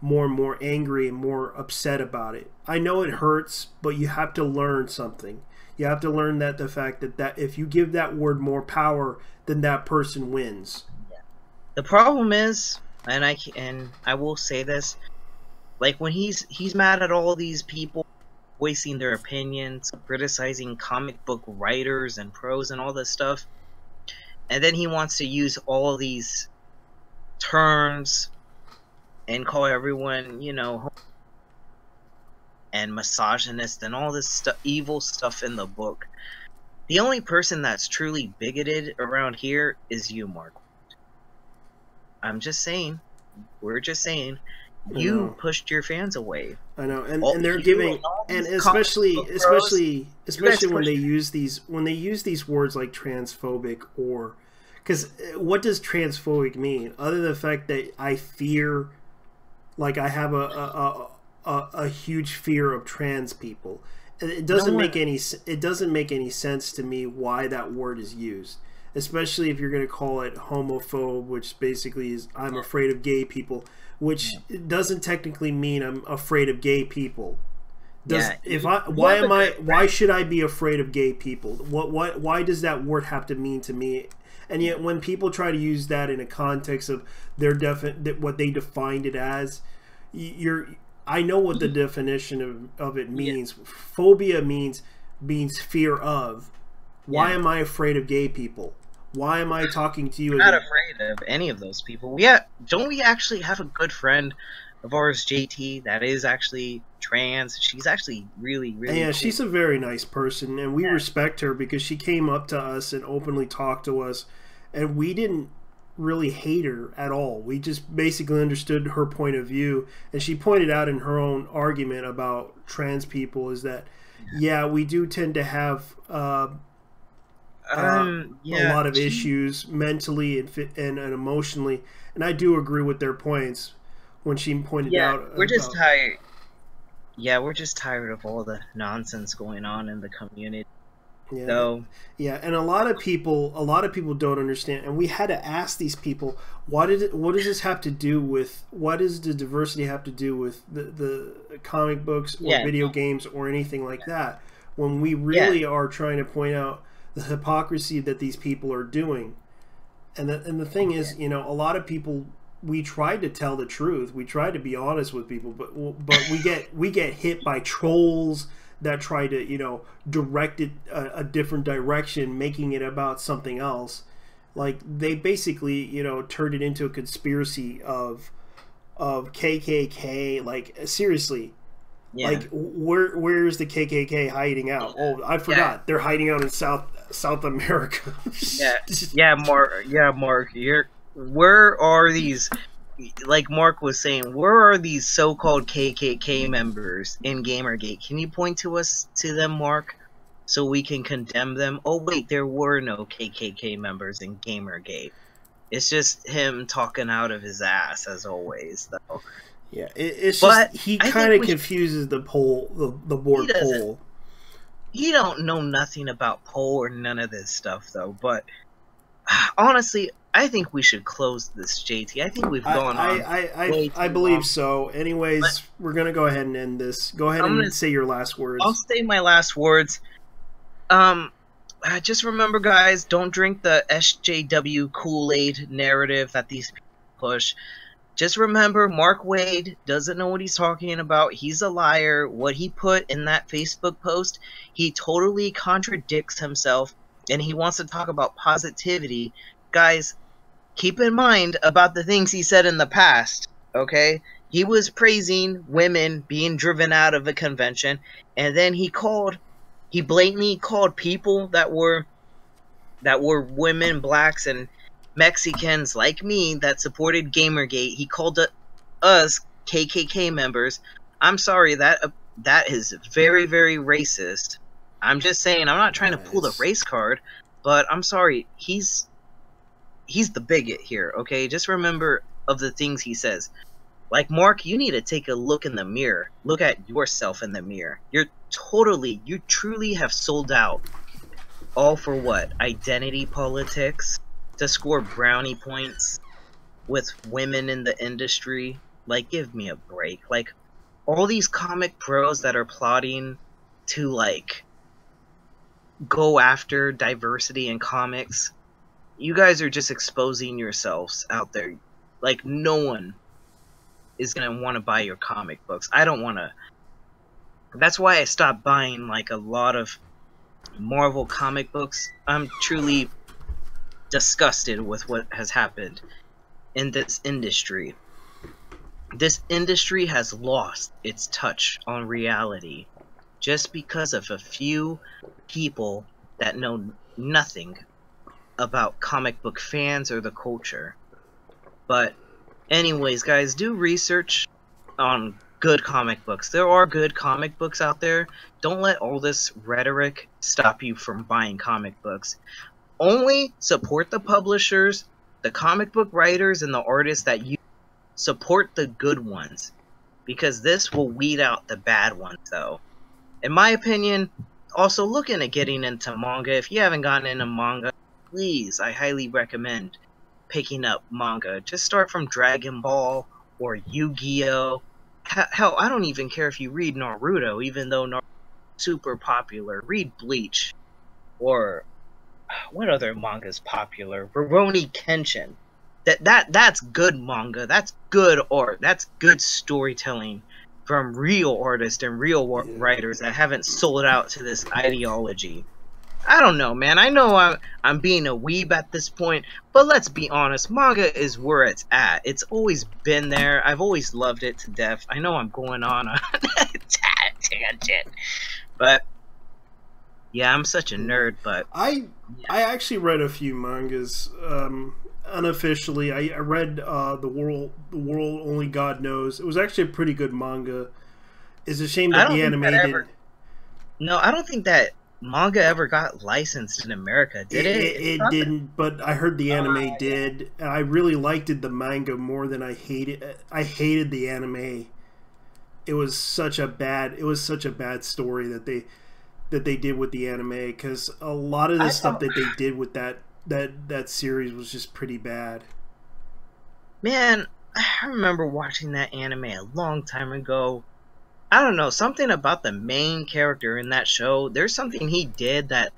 more angry and more upset about it. I know it hurts, but you have to learn something. You have to learn that the fact that if you give that word more power, then that person wins. The problem is, and I will say this, like, when he's mad at all these people voicing their opinions, criticizing comic book writers and pros and all this stuff, and then he wants to use all these terms and call everyone, you know, and misogynist and all this evil stuff in the book. The only person that's truly bigoted around here is you, Mark. I'm just saying. We're just saying. You pushed your fans away. I know, and they're giving, and especially when they use these words like transphobic, or because what does transphobic mean other than the fact that I fear, like, I have a huge fear of trans people. It doesn't make any sense to me why that word is used, especially if you're going to call it homophobe, which basically is I'm afraid of gay people, which doesn't technically mean I'm afraid of gay people. Why should I be afraid of gay people? Why does that word have to mean to me? And yet when people try to use that in a context of what they defined it as, I know what the definition of it means. Yeah. Phobia means fear of. Why am I afraid of gay people? Why am I talking to you? I'm not afraid of any of those people. Yeah, don't we actually have a good friend of ours, JT, that is actually trans? She's actually really, really cool. She's a very nice person, and we respect her because she came up to us and openly talked to us, and we didn't really hate her at all. We just basically understood her point of view, and she pointed out in her own argument about trans people is that we do tend to have a lot of issues mentally and emotionally, and I do agree with their points when she pointed out we're just tired. We're just tired of all the nonsense going on in the community. And a lot of people don't understand, and we had to ask these people, what does this have to do with, what does the diversity have to do with the comic books or video games or anything like that, when we really are trying to point out the hypocrisy that these people are doing. And the thing is, you know, a lot of people, we tried to tell the truth, we tried to be honest with people, but we get hit by trolls that try to, you know, direct it a different direction, making it about something else. Like, they basically, you know, turned it into a conspiracy of KKK. Like, seriously, like, where is the KKK hiding out? Oh, I forgot, they're hiding out in South America. Mark, where are these? Like Mark was saying, where are these so-called KKK members in Gamergate? Can you point to them, Mark, so we can condemn them? Oh wait, there were no KKK members in Gamergate. It's just him talking out of his ass, as always, though. Yeah, it's just he kind of confuses the board poll. He don't know nothing about poll or none of this stuff, though. But honestly, I think we should close this, JT. I think we've gone on. I believe so. Anyways, we're gonna go ahead and end this. Go ahead and say your last words. I'll say my last words. Just remember, guys, don't drink the SJW Kool-Aid narrative that these people push. just remember, Mark Wade doesn't know what he's talking about. He's a liar. What he put in that Facebook post, he totally contradicts himself, and he wants to talk about positivity. Guys, keep in mind about the things he said in the past, okay? He was praising women being driven out of a convention, and then he blatantly called people that were women, blacks, and Mexicans like me that supported Gamergate. He called us KKK members. I'm sorry, that is very, very racist. I'm just saying, I'm not trying to pull the race card, but I'm sorry, he's the bigot here, okay? Just remember of the things he says. Like, Mark, you need to take a look in the mirror. Look at yourself in the mirror. You truly have sold out. All for what? Identity politics? To score brownie points with women in the industry? Like, give me a break. Like, all these comic pros that are plotting to, like, go after diversity in comics, you guys are just exposing yourselves out there. Like, no one is gonna want to buy your comic books. I don't want to. That's why I stopped buying, like, a lot of Marvel comic books. I'm truly disgusted with what has happened in this industry. This industry has lost its touch on reality just because of a few people that know nothing about comic book fans or the culture. But anyways, guys, do research on good comic books. There are good comic books out there. Don't let all this rhetoric stop you from buying comic books. Only support the publishers, the comic book writers, and the artists that you support the good ones, because this will weed out the bad ones, though. In my opinion, also look into getting into manga. If you haven't gotten into manga, please, I highly recommend picking up manga. Just start from Dragon Ball or Yu-Gi-Oh! Hell, I don't even care if you read Naruto, even though Naruto's super popular. Read Bleach, or what other manga is popular? Rurouni Kenshin. That's good manga. That's good art. That's good storytelling from real artists and real writers that haven't sold out to this ideology. I don't know, man. I know I'm being a weeb at this point, but let's be honest. Manga is where it's at. It's always been there. I've always loved it to death. I know I'm going on a tangent, but yeah, I'm such a nerd. But I actually read a few mangas unofficially. I read the world only God knows. It was actually a pretty good manga. It's a shame that the anime didn't. No, I don't think that manga ever got licensed in America, did it? It didn't, but I heard the anime did. And I really liked the manga more than I hated. I hated the anime. It was such a bad story that they did with the anime, because a lot of the stuff that they did with that series was just pretty bad. Man, I remember watching that anime a long time ago. I don't know, something about the main character in that show. There's something he did that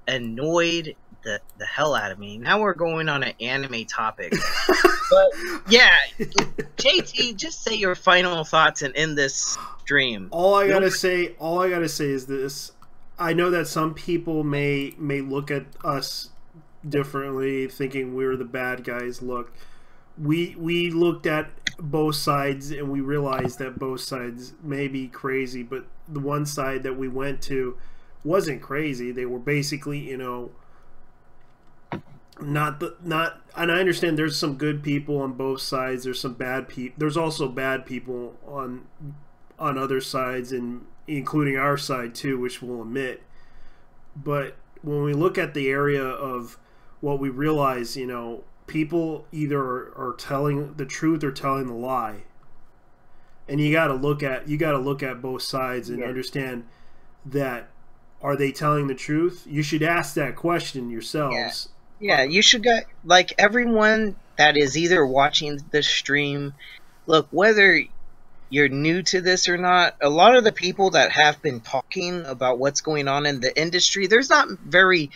annoyed the hell out of me. Now we're going on an anime topic. But yeah, JT, just say your final thoughts and end this stream. All I gotta say is this. I know that some people may look at us differently, thinking we're the bad guys. Look, we looked at both sides and we realized that both sides may be crazy, but the one side that we went to wasn't crazy. They were basically, you know, not. And I understand there's some good people on both sides. There's some bad people. There's also bad people on other sides, and including our side too, which we'll admit. But when we look at the area of what we realize, you know, people either are telling the truth or telling the lie, and you got to look at both sides and understand that, are they telling the truth? You should ask that question yourselves. Yeah, you should get, like, everyone that is either watching this stream, look, whether you're new to this or not, a lot of the people that have been talking about what's going on in the industry, there's not very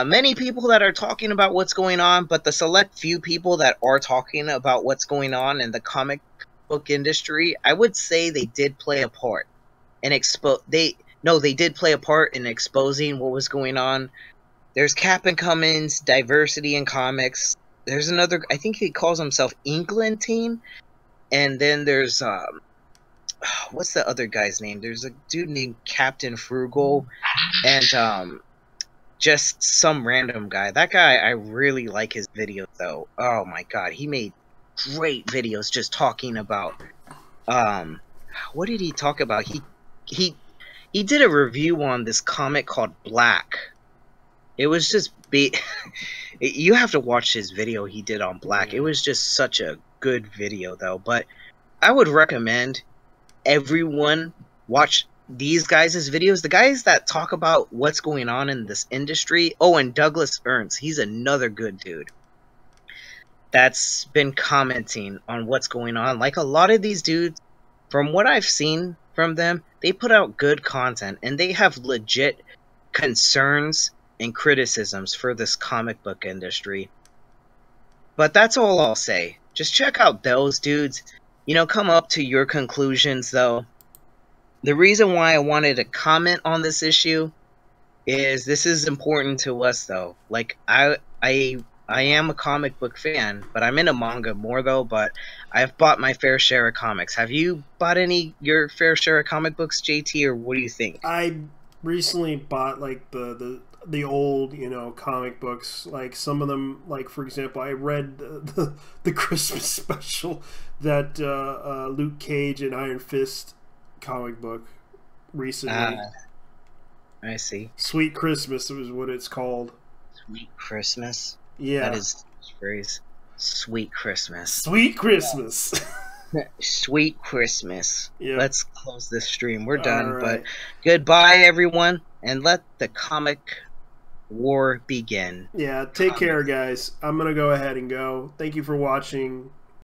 many people that are talking about what's going on, but the select few people that are talking about what's going on in the comic book industry, I would say they did play a part in they did play a part in exposing what was going on. There's Captain Cummins, diversity in comics. There's another, I think he calls himself England Team, and then there's what's the other guy's name? There's a dude named Captain Frugal, and just some random guy. That guy, I really like his videos though. Oh my god, he made great videos just talking about what did he talk about? He did a review on this comic called Black. It was just you have to watch his video he did on Black. It was just such a good video though. But I would recommend everyone watch these guys' videos. The guys that talk about what's going on in this industry. Oh, and Douglas Ernst. He's another good dude that's been commenting on what's going on. Like a lot of these dudes, from what I've seen from them, they put out good content and they have legit concerns and criticisms for this comic book industry. But that's all I'll say. Just check out those dudes. You know, come up to your conclusions though. The reason why I wanted to comment on this issue is this is important to us though. Like I am a comic book fan, but I'm into manga more though, but I've bought my fair share of comics. Have you bought your fair share of comic books, JT, or what do you think? I recently bought like the old, you know, comic books. Like some of them, like for example, I read the Christmas special that Luke Cage and Iron Fist comic book recently. I see. Sweet Christmas was what it's called. Sweet Christmas? Yeah. That is the phrase. Sweet Christmas. Sweet Christmas. Sweet Christmas. Yep. Let's close this stream. We're done. Right. But goodbye, everyone, and let the comic war begin. Yeah, take care, guys. I'm going to go ahead and go. Thank you for watching.